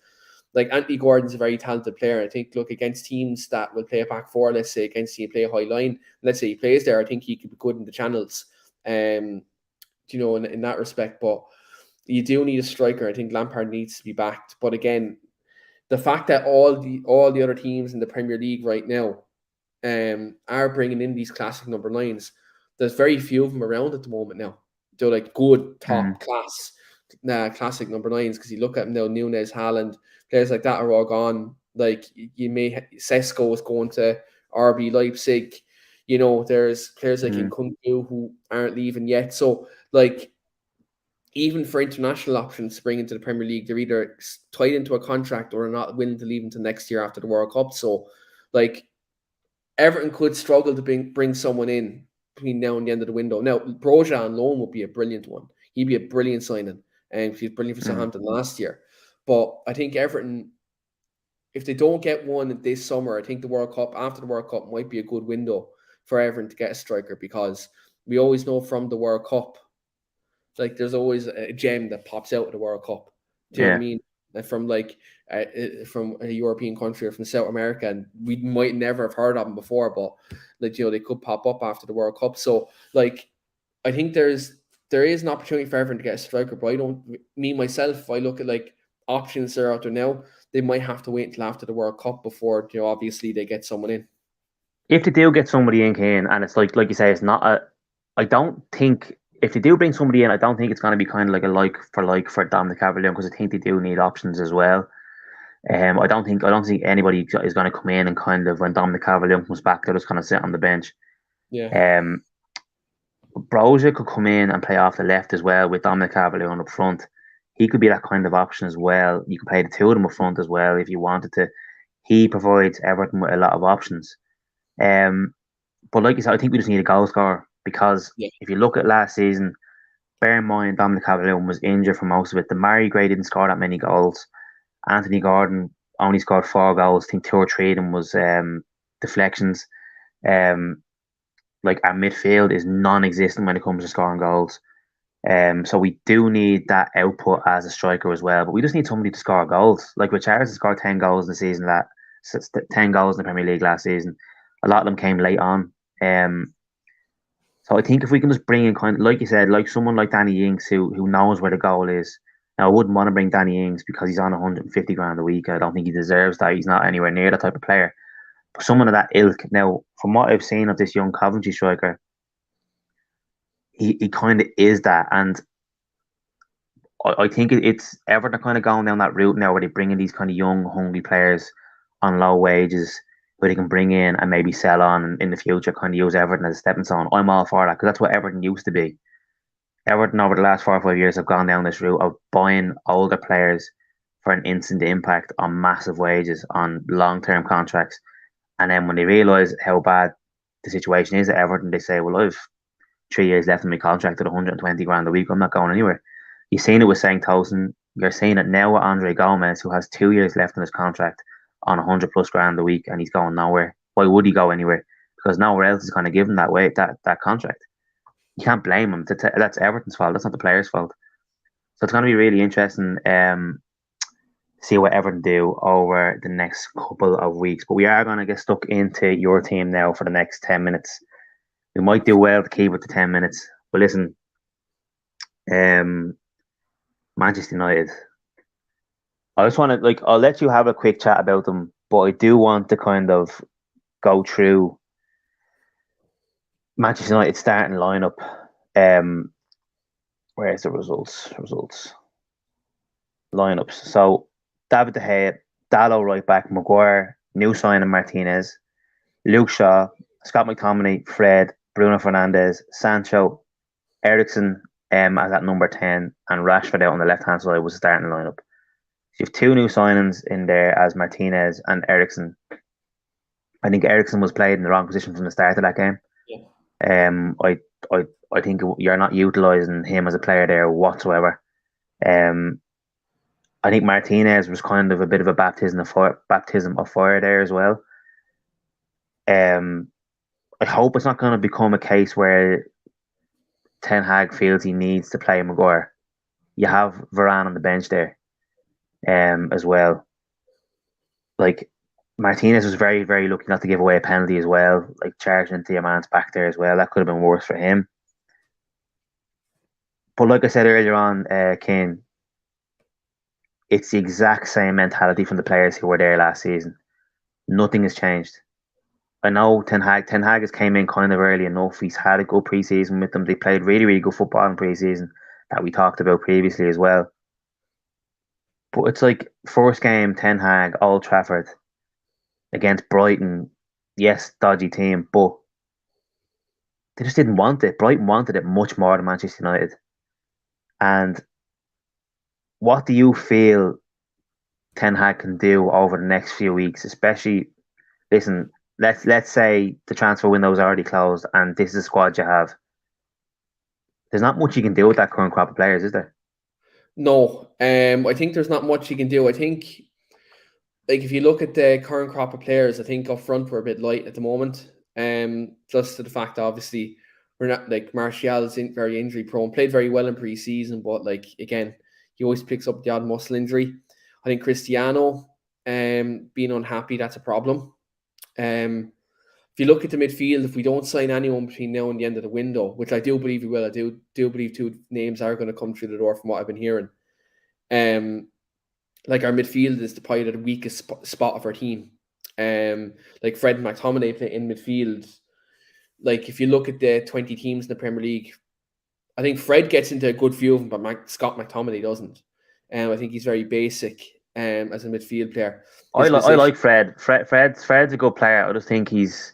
like Anthony Gordon's a very talented player. I think look against teams that will play a back four, let's say against team play a high line, let's say he plays there, I think he could be good in the channels. In that respect. But you do need a striker. I think Lampard needs to be backed. But again, the fact that all the other teams in the Premier League right now are bringing in these classic number 9s, there's very few of them around at the moment now. They're like good top class classic number 9s, because you look at them now, Nunes, Haaland, players like that are all gone. Like Sesko is going to RB Leipzig. There's players like Nkunku who aren't leaving yet. So like even for international options to bring into the Premier League, they're either tied into a contract or are not willing to leave until next year after the World Cup. So like Everton could struggle to bring someone in between now and the end of the window. Now, Broja on loan would be a brilliant one. He'd be a brilliant signing, and he's brilliant for Southampton last year. But I think Everton, if they don't get one this summer, I think after the World Cup might be a good window for Everton to get a striker, because we always know from the World Cup, like there's always a gem that pops out of the World Cup. Do you know what I mean? From from a European country or from South America, and we might never have heard of them before, but like they could pop up after the World Cup. So like I think there is an opportunity for Everton to get a striker, but if I look at like options that are out there now, they might have to wait until after the World Cup before obviously they get someone in. If they do get somebody in, Keane, and it's like you say, it's not I don't think if they do bring somebody in, I don't think it's going to be kind of like a like for Dominic Calvert-Lewin, because I think they do need options as well. I don't think anybody is going to come in and kind of, when Dominic Calvert-Lewin comes back, they're just going to sit on the bench. Yeah. Brozier could come in and play off the left as well with Dominic Calvert-Lewin up front. He could be that kind of option as well. You could play the two of them up front as well if you wanted to. He provides Everton with a lot of options. But like you said, I think we just need a goal scorer because if you look at last season, bear in mind Dominic Calvert-Lewin was injured for most of it. Demarai Gray didn't score that many goals. Anthony Gordon only scored 4 goals. I think 2 or 3 of them was deflections. Like our midfield is non-existent when it comes to scoring goals. So we do need that output as a striker as well. But we just need somebody to score goals. Like Richarlison scored 10 goals in the season, 10 goals in the Premier League last season. A lot of them came late on. So I think if we can just bring in kind of, like you said, like someone like Danny Ings who knows where the goal is. Now I wouldn't want to bring Danny Ings because he's on 150 grand a week. I don't think he deserves that. He's not anywhere near that type of player. But someone of that ilk. Now, from what I've seen of this young Coventry striker, he kind of is that, and I think it's Everton kind of going down that route now where they bring in these kind of young, hungry players on low wages who they can bring in and maybe sell on in the future, kind of use Everton as a stepping stone. I'm all for that because that's what Everton used to be. Everton over the last 4 or 5 years have gone down this route of buying older players for an instant impact on massive wages on long-term contracts, and then when they realise how bad the situation is at Everton, they say, "Well, I've 3 years left in my contract at 120 grand a week. I'm not going anywhere." You've seen it with St. Tosin. You're seeing it now with Andre Gomez, who has 2 years left in his contract on 100 plus grand a week, and he's going nowhere. Why would he go anywhere? Because nowhere else is going to give him that contract. You can't blame him. That's Everton's fault. That's not the player's fault. So it's going to be really interesting to see what Everton do over the next couple of weeks. But we are going to get stuck into your team now for the next 10 minutes. We might do well to keep it to 10 minutes. But listen, Manchester United. I just want to, I'll let you have a quick chat about them, but I do want to kind of go through Manchester United starting lineup. Where's the results? Lineups. So David De Gea, Dalot right back, Maguire, new signing Martinez, Luke Shaw, Scott McTominay, Fred, Bruno Fernandes, Sancho, Eriksen as at number 10, and Rashford out on the left hand side was the starting lineup. So you have 2 new signings in there as Martinez and Eriksen. I think Eriksen was played in the wrong position from the start of that game. Yeah. I think you're not utilising him as a player there whatsoever. I think Martinez was kind of a bit of a baptism of fire there as well. I hope it's not going to become a case where Ten Hag feels he needs to play Maguire. You have Varane on the bench there, as well. Like Martinez was very, very lucky not to give away a penalty as well. Like charging into your man's back there as well. That could have been worse for him. But like I said earlier on, Keane, it's the exact same mentality from the players who were there last season. Nothing has changed. I know Ten Hag has came in kind of early enough. He's had a good preseason with them. They played really, really good football in preseason that we talked about previously as well. But it's like first game, Ten Hag, Old Trafford against Brighton. Yes, dodgy team, but they just didn't want it. Brighton wanted it much more than Manchester United. And what do you feel Ten Hag can do over the next few weeks? Especially, listen, let's say the transfer window is already closed and this is the squad you have. There's not much you can do with that current crop of players, is there? No, I think there's not much you can do. I think, like, if you look at the current crop of players, I think up front we're a bit light at the moment. Just to the fact that obviously we're not, like, Martial is very injury prone, played very well in pre-season, but like again, he always picks up the odd muscle injury. I think Cristiano, being unhappy, that's a problem. If you look at the midfield, if we don't sign anyone between now and the end of the window, which I do believe we will, I do believe 2 names are going to come through the door from what I've been hearing. Like our midfield is probably the weakest spot of our team. Like Fred and McTominay play in midfield. Like if you look at the 20 teams in the Premier League, I think Fred gets into a good few of them, but Scott McTominay doesn't. I think he's very basic as a midfield player. I like Fred. Fred's a good player. I just think he's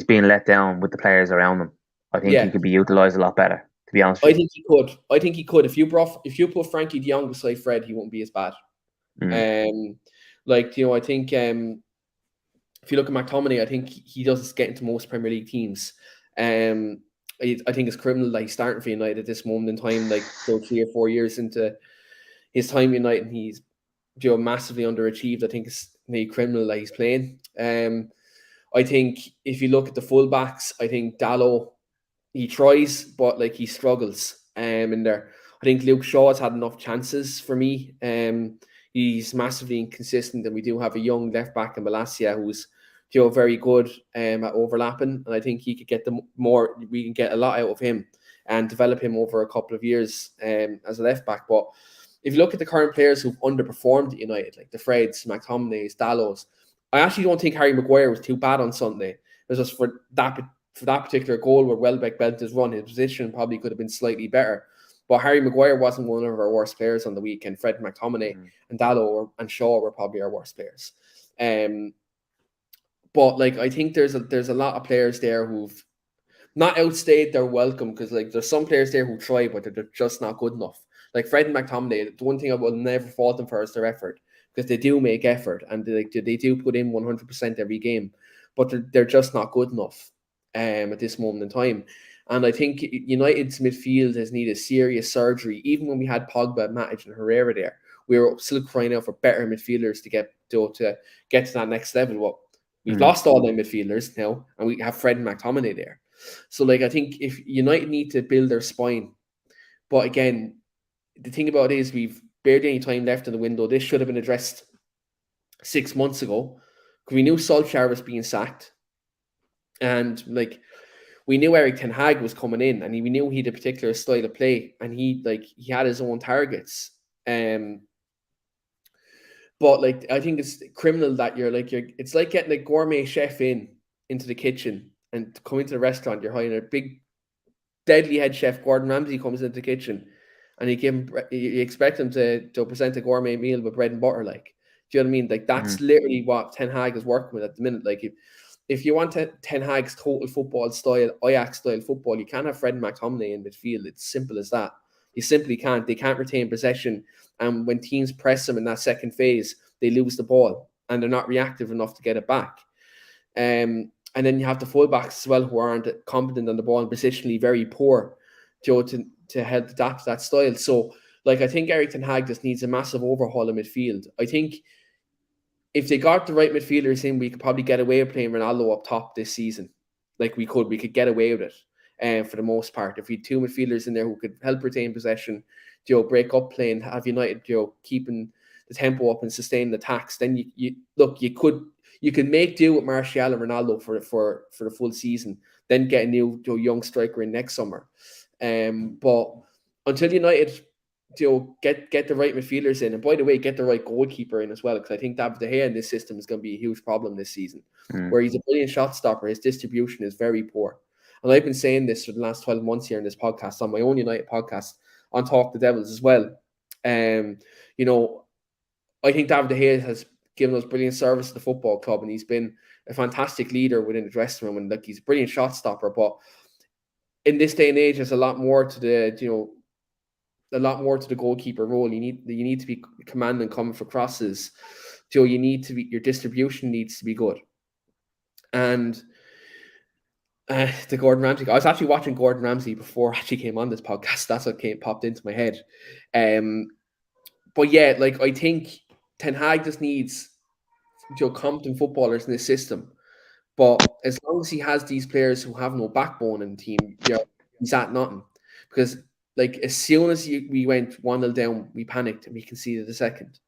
being let down with the players around him. I think he could be utilised a lot better, to be honest with I you. think he could. I think he could. If you put Frankie de Jong beside Fred, he won't be as bad. I think if you look at McTominay, I think he doesn't get into most Premier League teams. I think it's criminal that he's starting for United at this moment in time, like 3 or 4 years into his time at United, and he's massively underachieved. I think it's maybe criminal that he's playing. I think if you look at the fullbacks, I think Dalot, he tries, but like he struggles in there. I think Luke Shaw has had enough chances for me. He's massively inconsistent, and we do have a young left back in Malacia who's very good at overlapping, and I think he could get more. We can get a lot out of him and develop him over a couple of years as a left back. But if you look at the current players who've underperformed at United, like the Freds, McTominays, Dallots, I actually don't think Harry Maguire was too bad on Sunday. It was just for that particular goal where Welbeck bent his run, his position probably could have been slightly better. But Harry Maguire wasn't one of our worst players on the weekend. Fred McTominay and Dalot and Shaw were probably our worst players. But like I think there's a lot of players there who've not outstayed their welcome, because like there's some players there who try, but they're just not good enough. Like Fred and McTominay, the one thing I will never fault them for is their effort, because they do make effort and they do put in 100% every game, but they're just not good enough at this moment in time. And I think United's midfield has needed serious surgery. Even when we had Pogba, Matic, and Herrera there, we were still crying out for better midfielders to get to that next level. Well, we've lost all them midfielders now, and we have Fred and McTominay there. So, like, I think if United need to build their spine, but again, the thing about it is we've barely any time left in the window. This should have been addressed 6 months ago, because we knew Solskjaer was being sacked, and like we knew Erik ten Hag was coming in, and we knew he had a particular style of play, and he had his own targets. But like I think it's criminal that it's like getting a gourmet chef into the kitchen and come into the restaurant. You're hiring a big, deadly head chef. Gordon Ramsay comes into the kitchen, and you expect him to present a gourmet meal with bread and butter. Like, do you know what I mean? Like that's literally what Ten Hag is working with at the minute. Like if you want Ten Hag's total football style, Ajax style football, you can't have Fred and McTominay in midfield. It's simple as that. You simply can't. They can't retain possession, and when teams press them in that second phase, they lose the ball, and they're not reactive enough to get it back. And then you have the fullbacks as well, who aren't competent on the ball and positionally very poor, to help adapt to that style. So, like, I think Erik ten Hag just needs a massive overhaul in midfield. I think if they got the right midfielders in, we could probably get away with playing Ronaldo up top this season. Like we could get away with it for the most part. If we had two midfielders in there who could help retain possession, break up play and have United, keeping the tempo up and sustain the attacks, then you could make do with Martial and Ronaldo for the full season, then get a new young striker in next summer. But until United get the right midfielders in, and by the way, get the right goalkeeper in as well, because I think David De Gea in this system is going to be a huge problem this season, where he's a brilliant shot stopper, his distribution is very poor. And I've been saying this for the last 12 months here in this podcast, on my own United podcast, on Talk the Devils as well. I think David De Gea has given us brilliant service to the football club, and he's been a fantastic leader within the dressing room, and like he's a brilliant shot stopper. But in this day and age, there's a lot more to the goalkeeper role. You need to be commanding, coming for crosses. Your distribution needs to be good. And the Gordon Ramsay. I was actually watching Gordon Ramsay before I actually came on this podcast. That's what popped into my head. But yeah, like I think Ten Hag just needs competent footballers in this system. But as long as he has these players who have no backbone in the team, he's at nothing. Because like as soon as we went 1-0 down, we panicked and we conceded the second.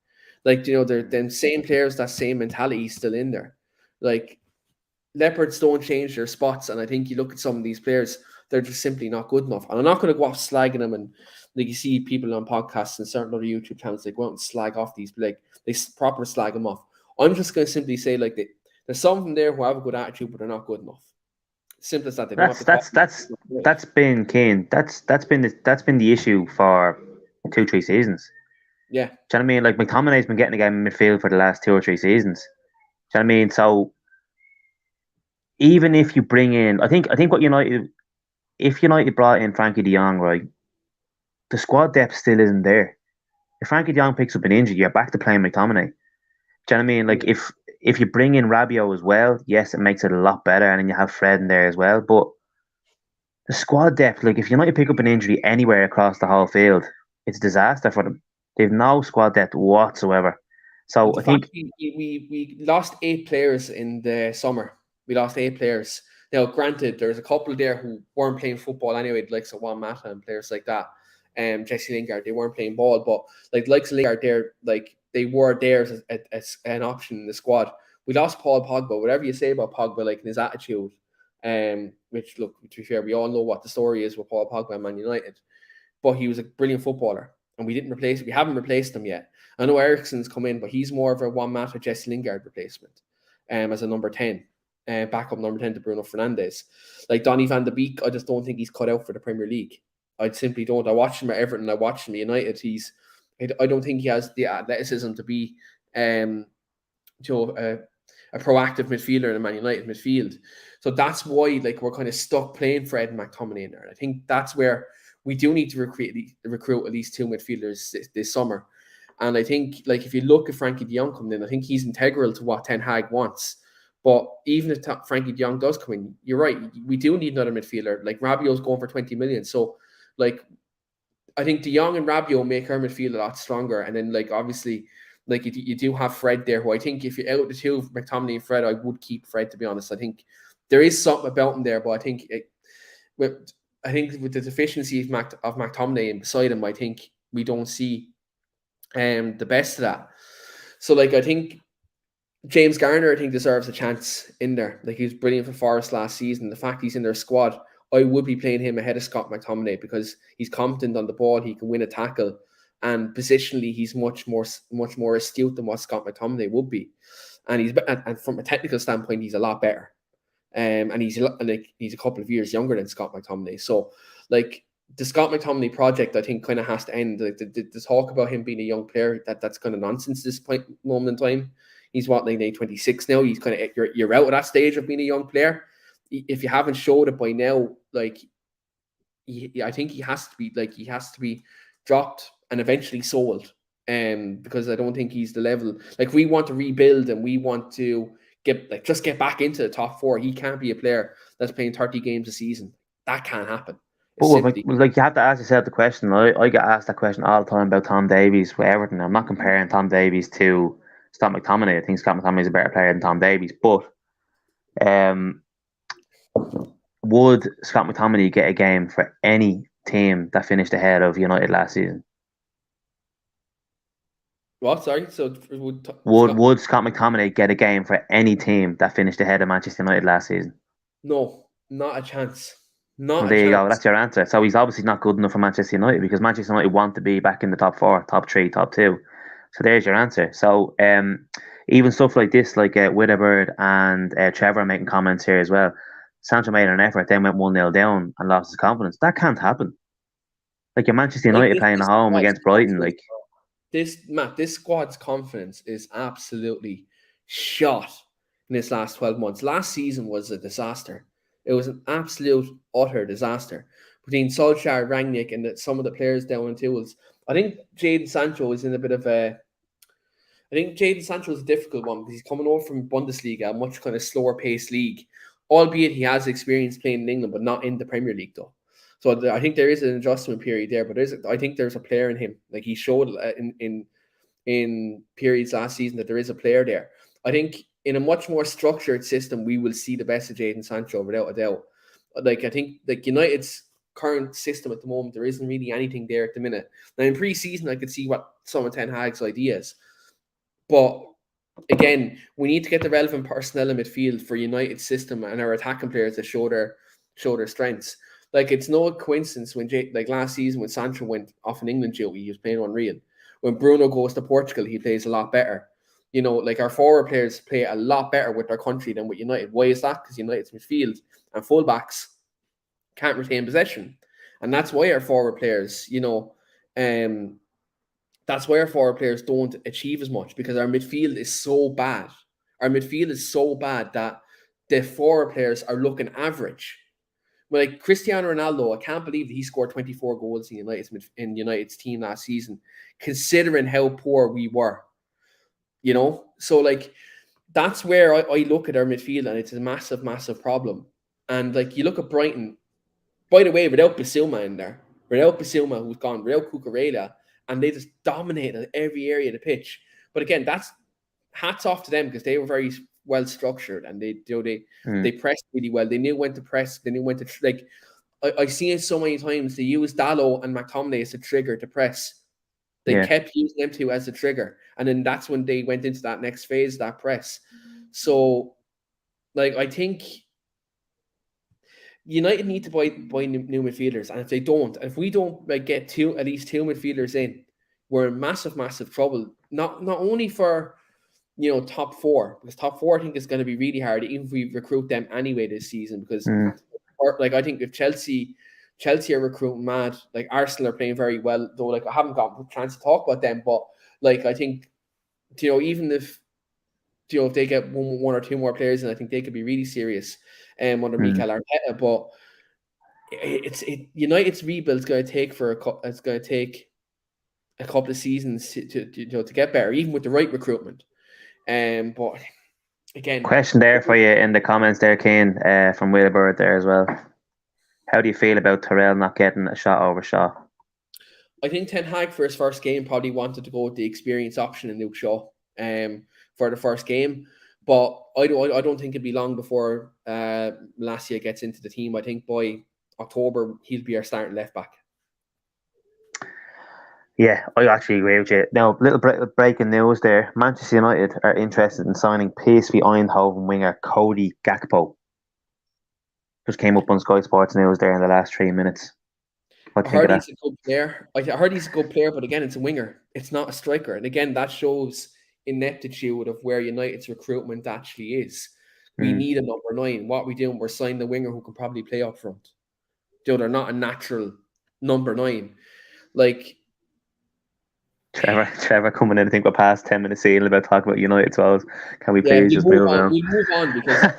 Like, they're them same players, that same mentality is still in there. Like, Leopards don't change their spots, and I think you look at some of these players, they're just simply not good enough. And I'm not going to go off slagging them, and like you see people on podcasts and certain other YouTube channels, they go out and slag off these, like they proper slag them off. I'm just going to simply say, like, there's some of them there who have a good attitude, but they're not good enough. Simple as that. That's been Keane. That's been the issue for 2-3 seasons. Yeah. Do you know what I mean? Like McTominay's been getting a game in midfield for the last 2 or 3 seasons. Do you know what I mean? So even if you bring in, I think what United if United brought in Frankie de Jong, right, the squad depth still isn't there. If Frankie de Jong picks up an injury, you're back to playing McTominay. Do you know what I mean? Like if you bring in Rabiot as well, yes, it makes it a lot better, and then you have Fred in there as well. But the squad depth, like if United pick up an injury anywhere across the whole field, it's a disaster for them. They've no squad depth whatsoever. Well, So the I fact think, we lost 8 players in the summer. We lost 8 players. Now, granted, there's a couple there who weren't playing football anyway, like Juan Mata and players like that. Jesse Lingard, they weren't playing ball, but like Lingard, they were there as an option in the squad. We lost Paul Pogba. Whatever you say about Pogba, like in his attitude, which look, to be fair, we all know what the story is with Paul Pogba and Man United, but he was a brilliant footballer, and we haven't replaced him yet. I know Eriksen's come in, but he's more of a Juan Mata, Jesse Lingard replacement, as a number 10. Backup number 10 to Bruno Fernandes. Like Donny van de Beek, I just don't think he's cut out for the Premier League. I simply don't. I watched him at Everton, I watched him at United. I don't think he has the athleticism to be a proactive midfielder in a Man United midfield. So that's why we're kind of stuck playing Fred and McTominay in there. I think that's where we do need to recruit at least 2 midfielders this summer. And I think if you look at Frankie de Jong coming in, I think he's integral to what Ten Hag wants. But even if Frankie de Jong does come in, you're right, we do need another midfielder. Like Rabiot's going for 20 million. So I think de Jong and Rabiot make our midfield a lot stronger. And then obviously you do have Fred there, who I think if you're out the two, McTominay and Fred, I would keep Fred, to be honest. I think there is something about him there, but I think with the deficiency of McTominay and beside him, I think we don't see the best of that. So I think James Garner, I think, deserves a chance in there. He was brilliant for Forest last season. The fact he's in their squad, I would be playing him ahead of Scott McTominay because he's competent on the ball. He can win a tackle, and positionally, he's much more astute than what Scott McTominay would be. And from a technical standpoint, he's a lot better. And he's a couple of years younger than Scott McTominay. So the Scott McTominay project, I think, kind of has to end. The talk about him being a young player, that's kind of nonsense at this moment in time. He's 26 now. He's kind of you're out of that stage of being a young player. If you haven't showed it by now, I think he has to be dropped and eventually sold. Because I don't think he's the level. We want to rebuild and we want to get back into the top 4. He can't be a player that's playing 30 games a season. That can't happen. but you have to ask yourself the question. I get asked that question all the time about Tom Davies with Everton. I'm not comparing Tom Davies to Scott McTominay. I think Scott McTominay is a better player than Tom Davies. But would Scott McTominay get a game for any team that finished ahead of United last season? What? Sorry. So would Scott McTominay get a game for any team that finished ahead of Manchester United last season? No, not a chance. Well, there you go. That's your answer. So he's obviously not good enough for Manchester United because Manchester United want to be back in the top 4, top 3, top 2. So there's your answer. So even stuff like this, like Witterbird and Trevor are making comments here as well. Sancho made an effort, then went 1-0 down and lost his confidence. That can't happen. Your Manchester United playing at home against Brighton, this squad's confidence is absolutely shot in this last 12 months. Last season was a disaster. It was an absolute, utter disaster. Between Solskjaer, Rangnick, and some of the players down in tools. I think Jaden Sancho is in a bit of a... I think Jaden Sancho is a difficult one because he's coming over from Bundesliga, a much kind of slower paced league. Albeit he has experience playing in England, but not in the Premier League though. So I think there is an adjustment period there, but I think there's a player in him. He showed in periods last season that there is a player there. I think in a much more structured system, we will see the best of Jaden Sancho without a doubt. I think United's current system at the moment, there isn't really anything there at the minute. Now in pre-season, I could see what some of Ten Hag's ideas, but again, we need to get the relevant personnel in midfield for United's system and our attacking players to show their strengths. It's no coincidence when last season when Sancho went off in England duty, he was playing unreal. When Bruno goes to Portugal, he plays a lot better. Our forward players play a lot better with their country than with United. Why is that? Because United's midfield and fullbacks can't retain possession. And that's why our forward players, that's why our forward players don't achieve as much, because our midfield is so bad. Our midfield is so bad that the forward players are looking average. Like Cristiano Ronaldo, I can't believe that he scored 24 goals in United's team last season, considering how poor we were. So like that's where I look at our midfield, and it's a massive, massive problem. And like you look at Brighton, by the way, without Basuma in there, without Basuma who's gone, without Cucurella, and they just dominated every area of the pitch. But again, that's hats off to them because they were very well structured, and they pressed really well. They knew when to press. They knew when to like. I've seen it so many times. They used Dalot and McTominay as a trigger to press. They kept using them two as a trigger, and then that's when they went into that next phase, that press. So, like, I think United need to buy new midfielders, and if we don't like get at least two midfielders in, we're in massive, massive trouble. Not only for top four, because top four I think is going to be really hard, even if we recruit them anyway this season. Because, like, I think if Chelsea are recruiting mad, like Arsenal are playing very well, though. Like I haven't got a chance to talk about them, but like I think even if they get one or two more players, and I think they could be really serious under Mikel Arteta. But United's rebuild is going to take a couple of seasons to get better, even with the right recruitment. But again, question there for you in the comments there, Keane, from Wilbur there as well. How do you feel about Terrell not getting a shot over Shaw? I think Ten Hag for his first game probably wanted to go with the experience option in Luke Shaw for the first game. But I don't think it'll be long before Malacia gets into the team. I think by October he'll be our starting left back. Yeah, I actually agree with you. Now, little breaking news there. Manchester United are interested in signing PSV Eindhoven winger Cody Gakpo. Just came up on Sky Sports News there in the last 3 minutes. I heard he's a good player. I heard he's a good player, but again, it's a winger. It's not a striker. And again, that shows ineptitude of where United's recruitment actually is. We need a number 9. What we doing? We're signing the winger who can probably play up front. They're not a natural number 9. Like Trevor coming in, I think we're past 10 minutes in about talking about United, so can we please just move on? We'll move on because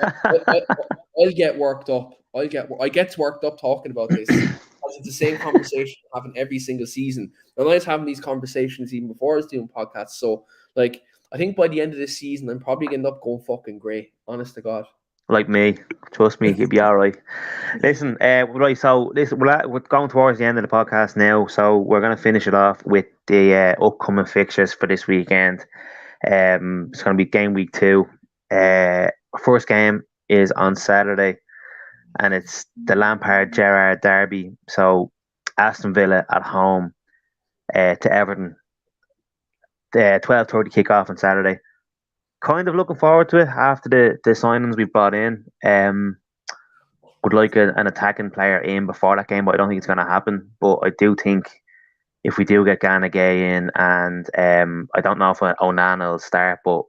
I'll get worked up. I get worked up talking about this. It's the same conversation having every single season. And I was having these conversations even before I was doing podcasts. So, like, I think by the end of this season, I'm probably going to end up going fucking grey. Honest to God. Like me. Trust me, you'll be all right. Listen, right, so we're going towards the end of the podcast now. So we're going to finish it off with the upcoming fixtures for this weekend. It's going to be game week 2. First game is on Saturday, and it's the Lampard-Gerrard derby. So Aston Villa at home to Everton. 12:30 kick-off on Saturday. Kind of looking forward to it after the signings we've brought in. Would like an attacking player in before that game, but I don't think it's going to happen. But I do think if we do get Gana Gay in, and I don't know if Onana will start, but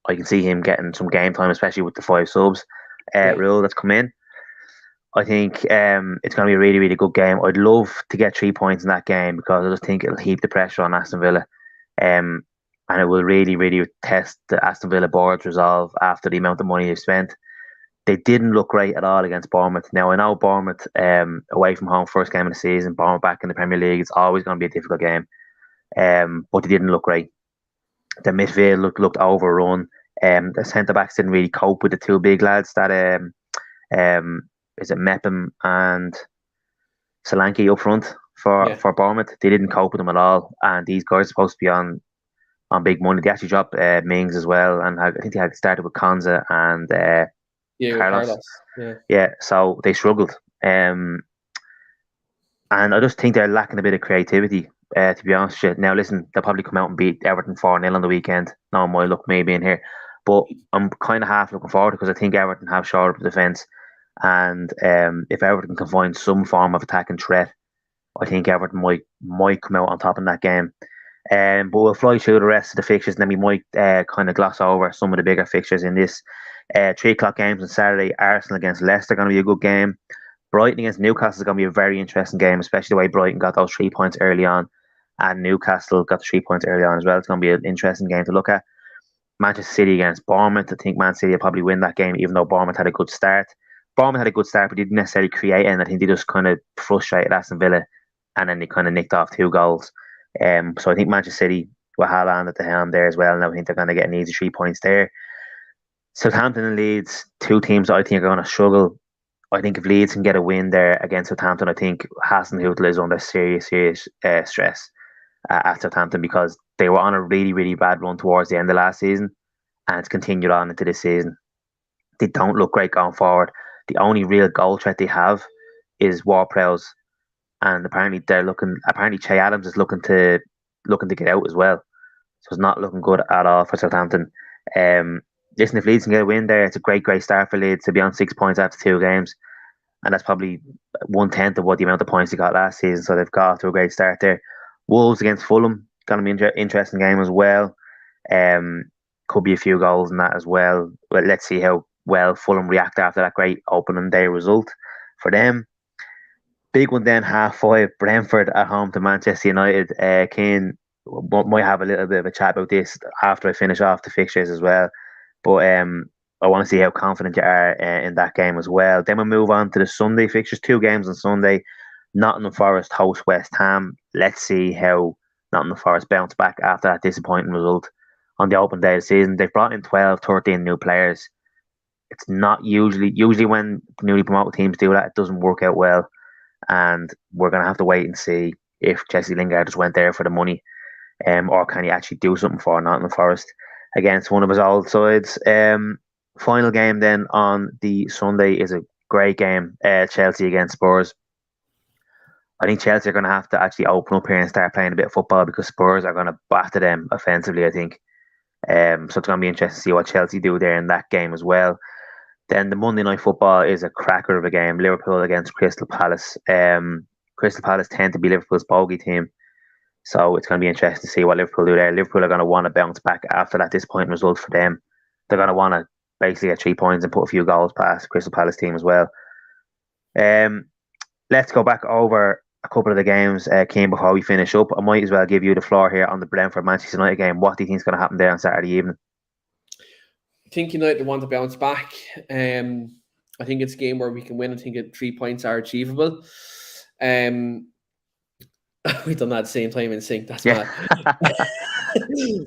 I can see him getting some game time, especially with the 5 subs rule that's come in. I think it's going to be a really, really good game. I'd love to get 3 points in that game because I just think it'll heap the pressure on Aston Villa. And it will really, really test the Aston Villa board's resolve after the amount of money they've spent. They didn't look great at all against Bournemouth. Now, I know Bournemouth away from home, first game of the season, Bournemouth back in the Premier League, it's always going to be a difficult game. But they didn't look great. The midfield looked overrun. The centre-backs didn't really cope with the 2 big lads that is it Mepham and Solanke up front for Bournemouth. They didn't cope with them at all. And these guys are supposed to be on big money. They actually dropped Mings as well. And I think they had started with Konza and Carlos. Yeah, so they struggled. And I just think they're lacking a bit of creativity, to be honest with you. Now, listen, they'll probably come out and beat Everton 4-0 on the weekend. No my luck maybe in here. But I'm kind of half looking forward because I think Everton have shored up the defence. And if Everton can find some form of attacking threat, I think Everton might come out on top in that game. But we'll fly through the rest of the fixtures, and then we might kind of gloss over some of the bigger fixtures in this. 3 o'clock games on Saturday. Arsenal against Leicester going to be a good game. Brighton against Newcastle is going to be a very interesting game, especially the way Brighton got those 3 points early on, and Newcastle got the 3 points early on as well. It's going to be an interesting game to look at. Manchester City against Bournemouth. I think Man City will probably win that game, even though Bournemouth had a good start. Bournemouth had a good start, but they didn't necessarily create anything. I think they just kind of frustrated Aston Villa, and then they kind of nicked off 2 goals. So I think Manchester City with Haaland at the helm there as well, and I think they're going to get an easy 3 points there. Southampton and Leeds, 2 teams that I think are going to struggle. I think if Leeds can get a win there against Southampton, I think Hasenhüttl is under serious stress at Southampton, because they were on a really, really bad run towards the end of last season, and it's continued on into this season. They don't look great going forward. The only real goal threat they have is Ward-Prowse, and apparently they're looking. Apparently, Che Adams is looking to get out as well, so it's not looking good at all for Southampton. Listen, if Leeds can get a win there, it's a great start for Leeds to be on 6 points after 2 games, and that's probably 1/10 of what the amount of points they got last season. So they've got to a great start there. Wolves against Fulham, going to be an interesting game as well. Could be a few goals in that as well. But let's see how well Fulham react after that great opening day result for them. Big one then, 5:30, Brentford at home to Manchester United. Keane might have a little bit of a chat about this after I finish off the fixtures as well. But I want to see how confident you are in that game as well. Then we'll move on to the Sunday fixtures. 2 games on Sunday. Nottingham Forest host West Ham. Let's see how Nottingham Forest bounce back after that disappointing result on the open day of the season. They've brought in 12, 13 new players. It's not usually when newly promoted teams do that, it doesn't work out well. And we're going to have to wait and see if Jesse Lingard just went there for the money, or can he actually do something for Nottingham Forest against one of his old sides. Final game then on the Sunday is a great game, Chelsea against Spurs. I think Chelsea are going to have to actually open up here and start playing a bit of football, because Spurs are going to batter them offensively, I think. So it's going to be interesting to see what Chelsea do there in that game as well. Then the Monday night football is a cracker of a game. Liverpool against Crystal Palace. Crystal Palace tend to be Liverpool's bogey team, so it's going to be interesting to see what Liverpool do there. Liverpool are going to want to bounce back after that disappointing result for them. They're going to want to basically get 3 points and put a few goals past Crystal Palace team as well. Let's go back over a couple of the games, Keane, before we finish up. I might as well give you the floor here on the Brentford Manchester United game. What do you think is going to happen there on Saturday evening? I think United want to bounce back. I think it's a game where we can win. I think 3 points are achievable. We've done that at the same time in sync. That's mad.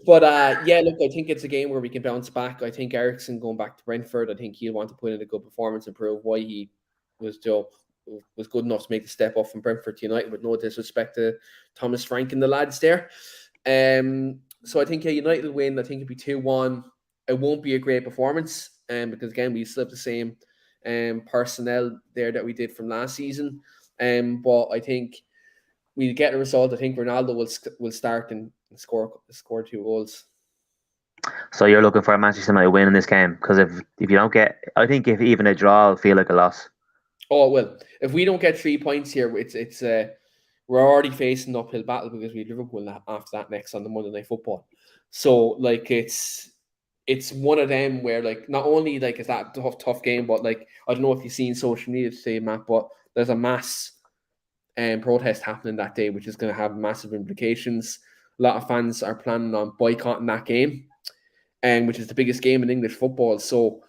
But look, I think it's a game where we can bounce back. I think Eriksen going back to Brentford, I think he'll want to put in a good performance and prove why he was good enough to make the step up from Brentford to United, with no disrespect to Thomas Frank and the lads there. So I think United will win. I think it'll be 2-1. It won't be a great performance, because again, we still have the same personnel there that we did from last season. But I think we'll get a result. I think Ronaldo will start and score 2 goals. So you're looking for a Manchester United win in this game, because if you don't get, I think if even a draw will feel like a loss. Oh, it will. If we don't get 3 points here, it's we're already facing an uphill battle, because we have Liverpool after that next on the Monday Night Football. So like it's one of them where, like, not only like it's that tough game, but like, I don't know if you've seen social media today, Matt, but there's a mass protest happening that day, which is going to have massive implications. A lot of fans are planning on boycotting that game, which is the biggest game in English football. So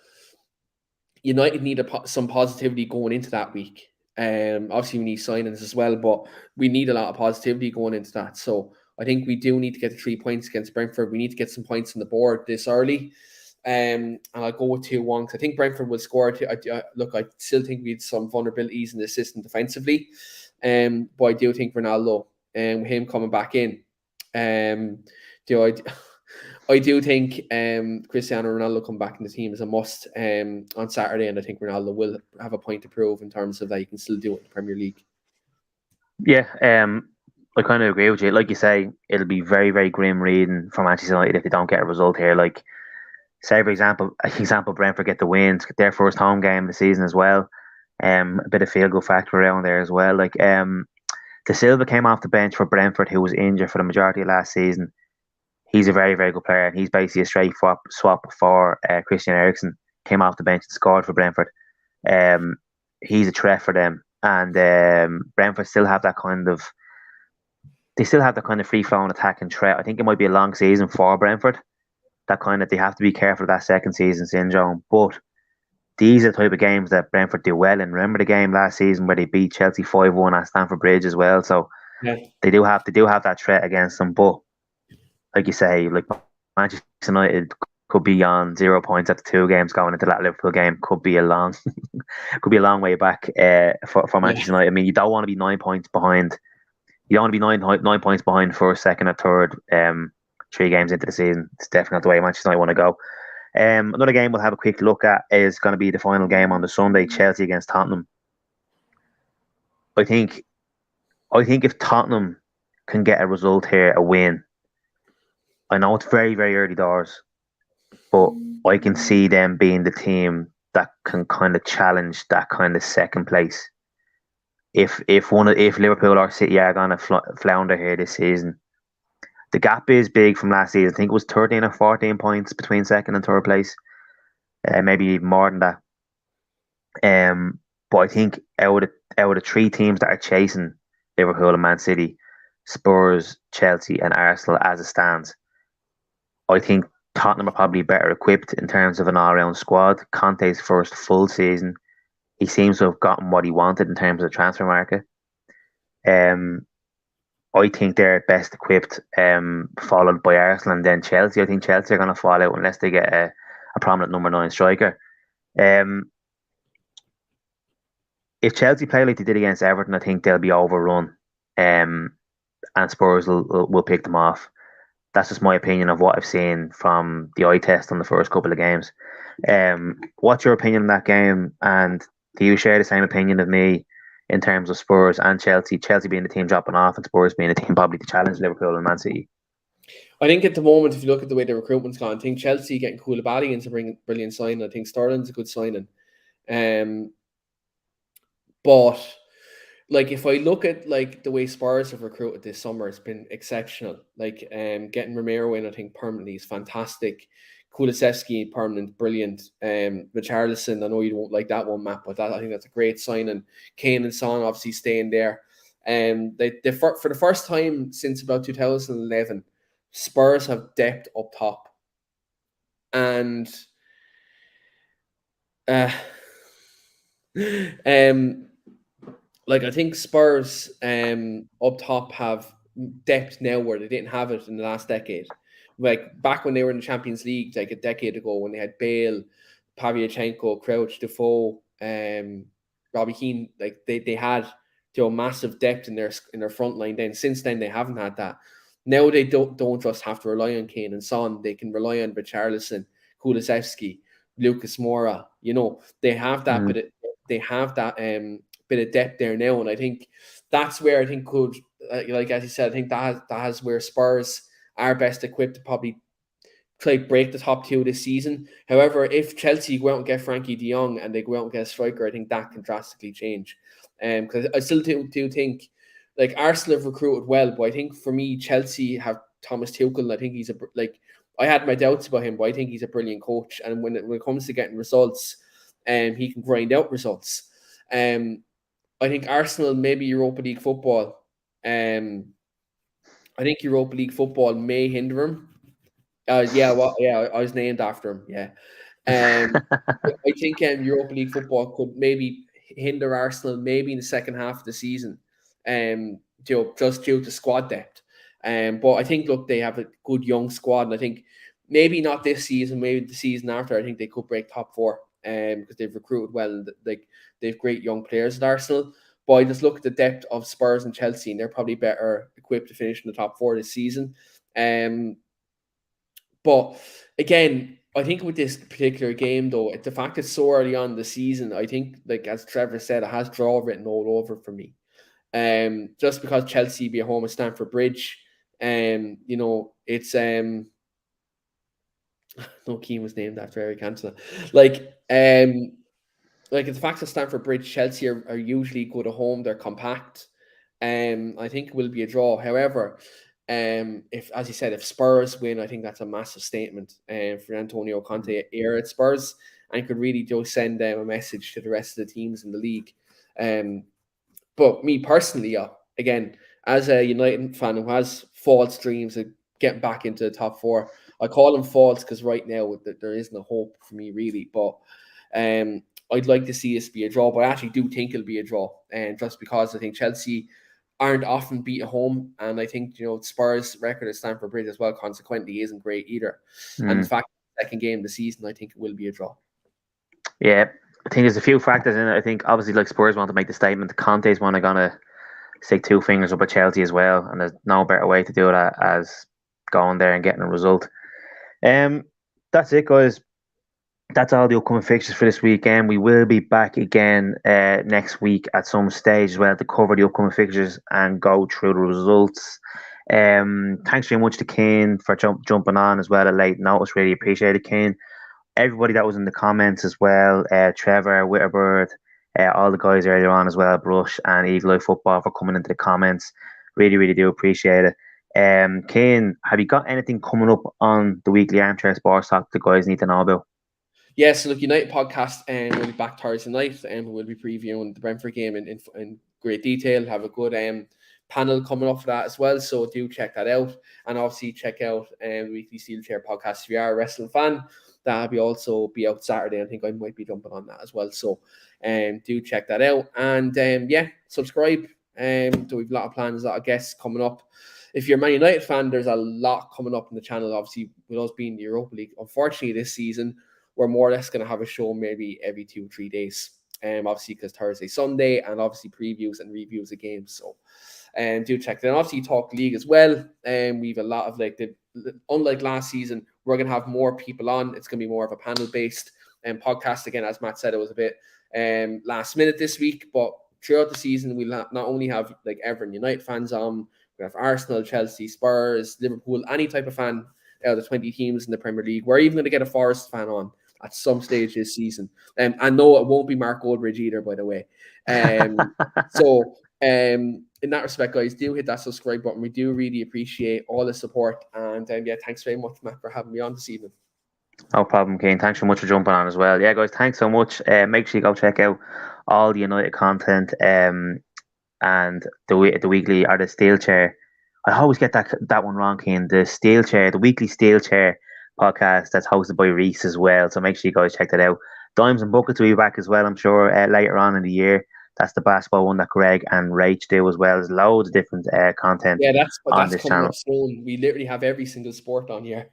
United need some positivity going into that week. Obviously we need signings as well, but we need a lot of positivity going into that. So I think we do need to get the 3 points against Brentford. We need to get some points on the board this early. And I'll go with 2-1, because I think Brentford will score. I still think we had some vulnerabilities in the system defensively. But I do think Ronaldo, with him coming back in, I do think Cristiano Ronaldo come back in the team is a must on Saturday, and I think Ronaldo will have a point to prove in terms of that he can still do it in the Premier League. Yeah, I kind of agree with you. Like you say, it'll be very, very grim reading for Manchester United if they don't get a result here. Like, say for example, Brentford get the wins, get their first home game of the season as well. A bit of feel good factor around there as well. Like, De Silva came off the bench for Brentford, who was injured for the majority of last season. He's a very, very good player, and he's basically a straight swap for Christian Eriksen. Came off the bench and scored for Brentford. He's a threat for them, and Brentford still have that kind of free-flowing attack and threat. I think it might be a long season for Brentford. They have to be careful of that second season syndrome, but these are the type of games that Brentford do well in. Remember the game last season where they beat Chelsea 5-1 at Stamford Bridge as well. So Yeah. they do have that threat against them. But like you say, like Manchester United could be on 0 points after 2 games going into that Liverpool game. Could be a long way back for Manchester United. I mean, you don't want to be 9 points behind. You don't want to be nine points behind first, second, or third. 3 games into the season, it's definitely not the way Manchester United want to go. Another game we'll have a quick look at is going to be the final game on the Sunday, Chelsea against Tottenham. I think if Tottenham can get a result here, a win, I know it's very, very early doors, but I can see them being the team that can kind of challenge that kind of second place. If Liverpool or City are going to flounder here this season, the gap is big from last season. I think it was 13 or 14 points between second and third place, maybe even more than that. But I think out of the 3 teams that are chasing Liverpool and Man City, Spurs, Chelsea, and Arsenal as it stands, I think Tottenham are probably better equipped in terms of an all-round squad. Conte's first full season, he seems to have gotten what he wanted in terms of the transfer market. I think they're best equipped, followed by Arsenal and then Chelsea. I think Chelsea are going to fall out unless they get a prominent number 9 striker. If Chelsea play like they did against Everton, I think they'll be overrun, and Spurs will pick them off. That's just my opinion of what I've seen from the eye test on the first couple of games. What's your opinion on that game? And do you share the same opinion of me in terms of Spurs and Chelsea? Chelsea being the team dropping off and Spurs being the team probably to challenge Liverpool and Man City. I think at the moment, if you look at the way the recruitment's gone, I think Chelsea getting Koulibaly into bringing brilliant signing. I think Sterling's a good signing. But like if I look at like the way Spurs have recruited this summer, it's been exceptional. Like getting Romero in, I think permanently is fantastic. Kulusevski permanent, brilliant. Richarlison, I know you won't like that one, Matt, but I think that's a great signing. Kane and Son obviously staying there. For the first time since about 2011, Spurs have depth up top, and like I think Spurs up top have depth now where they didn't have it in the last decade. Like back when they were in the Champions League, like a decade ago, when they had Bale, Pavlyuchenko, Crouch, Defoe, Robbie Keane, like they had massive depth in their front line. Then since then they haven't had that. Now they don't just have to rely on Kane and Son. They can rely on Richarlison, Kulusevski, Lucas Moura. They have that bit. They have that bit of depth there now, and I think that's where I think could, like as you said, I think that has where Spurs are best equipped to probably try to break the top 2 this season. However, if Chelsea go out and get Frankie de Jong and they go out and get a striker, I think that can drastically change. Because I still do think like Arsenal have recruited well, but I think for me Chelsea have Thomas Tuchel, and I think he's I had my doubts about him, but I think he's a brilliant coach, and when it comes to getting results, he can grind out results. I think Arsenal, maybe Europa League football. I think Europa League football may hinder him. I was named after him. Yeah. I think Europa League football could maybe hinder Arsenal maybe in the second half of the season, just due to squad depth. But I think, look, they have a good young squad, and I think maybe not this season, maybe the season after, I think they could break top 4 because they've recruited well, and like they've great young players at Arsenal. But I just look at the depth of Spurs and Chelsea, and they're probably better equipped to finish in the top 4 this season. But again, I think with this particular game, though, the fact it's so early on in the season, I think, like as Trevor said, it has draw written all over for me. Just because Chelsea be at home at Stamford Bridge, it's no, Keane was named after Eric Cantona. Like the fact that Stamford Bridge, Chelsea are usually good at home, they're compact. I think it will be a draw. However, if, as you said, if Spurs win, I think that's a massive statement for Antonio Conte era at Spurs, and could really just send them a message to the rest of the teams in the league. But me personally, again, as a United fan who has false dreams of getting back into the top 4, I call them false because right now there isn't a hope for me really. But I'd like to see this be a draw, but I actually do think it'll be a draw, and just because I think Chelsea aren't often beat at home, and I think Spurs' record at Stamford Bridge as well, consequently, isn't great either. And the fact second game of the season, I think it will be a draw. Yeah, I think there's a few factors in it. I think obviously like Spurs want to make the statement. Conte's one are gonna stick two fingers up at Chelsea as well, and there's no better way to do that as going there and getting a result. That's it, guys. That's all the upcoming fixtures for this weekend. We will be back again next week at some stage as well to cover the upcoming fixtures and go through the results. Thanks very much to Keane for jumping on as well at late notice. Really appreciate it, Keane. Everybody that was in the comments as well, Trevor, Witterbird, all the guys earlier on as well, Brush and Eagle Eye Football for coming into the comments. Really, really do appreciate it. Keane, have you got anything coming up on the weekly Armchair Sports Talk the guys need to know about? Yes, look, United podcast, and we'll be back Thursday night, and we'll be previewing the Brentford game in great detail. Have a good panel coming up for that as well, so do check that out, and obviously check out the weekly Steel Chair podcast if you are a wrestling fan. That'll also be out Saturday. I think I might be jumping on that as well, so do check that out, and subscribe. So we've a lot of plans, a lot of guests coming up. If you're a Man United fan, there's a lot coming up in the channel. Obviously, with us being the Europa League, unfortunately this season we're more or less going to have a show maybe every 2-3 days. Obviously because Thursday, Sunday, and obviously previews and reviews of games. So do check that. And obviously talk league as well. We've a lot of unlike last season, we're going to have more people on. It's going to be more of a panel based podcast. Again, as Matt said, it was a bit last minute this week, but throughout the season, we'll not only have like Everton United fans on, we have Arsenal, Chelsea, Spurs, Liverpool, any type of fan out of the 20 teams in the Premier League. We're even going to get a Forest fan on at some stage this season. I know it won't be Mark Goldbridge either, by the way. So in that respect, guys, do hit that subscribe button. We do really appreciate all the support. And thanks very much, Matt, for having me on this evening. No problem, Keane. Thanks so much for jumping on as well. Yeah, guys, thanks so much. Make sure you go check out all the United content and the weekly or the Steel Chair. I always get that one wrong, Keane. The Steel Chair, the weekly Steel Chair podcast that's hosted by Reese as well. So make sure you guys check that out. Dimes and Buckets will be back as well, I'm sure, later on in the year. That's the basketball one that Greg and Rach do as well. There's loads of different content on this channel. Soon. We literally have every single sport on here.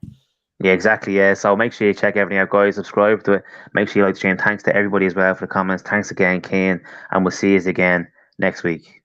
Yeah, exactly. Yeah, so make sure you check everything out, guys. Subscribe to it. Make sure you like the stream. Thanks to everybody as well for the comments. Thanks again, Keane, and we'll see you again next week.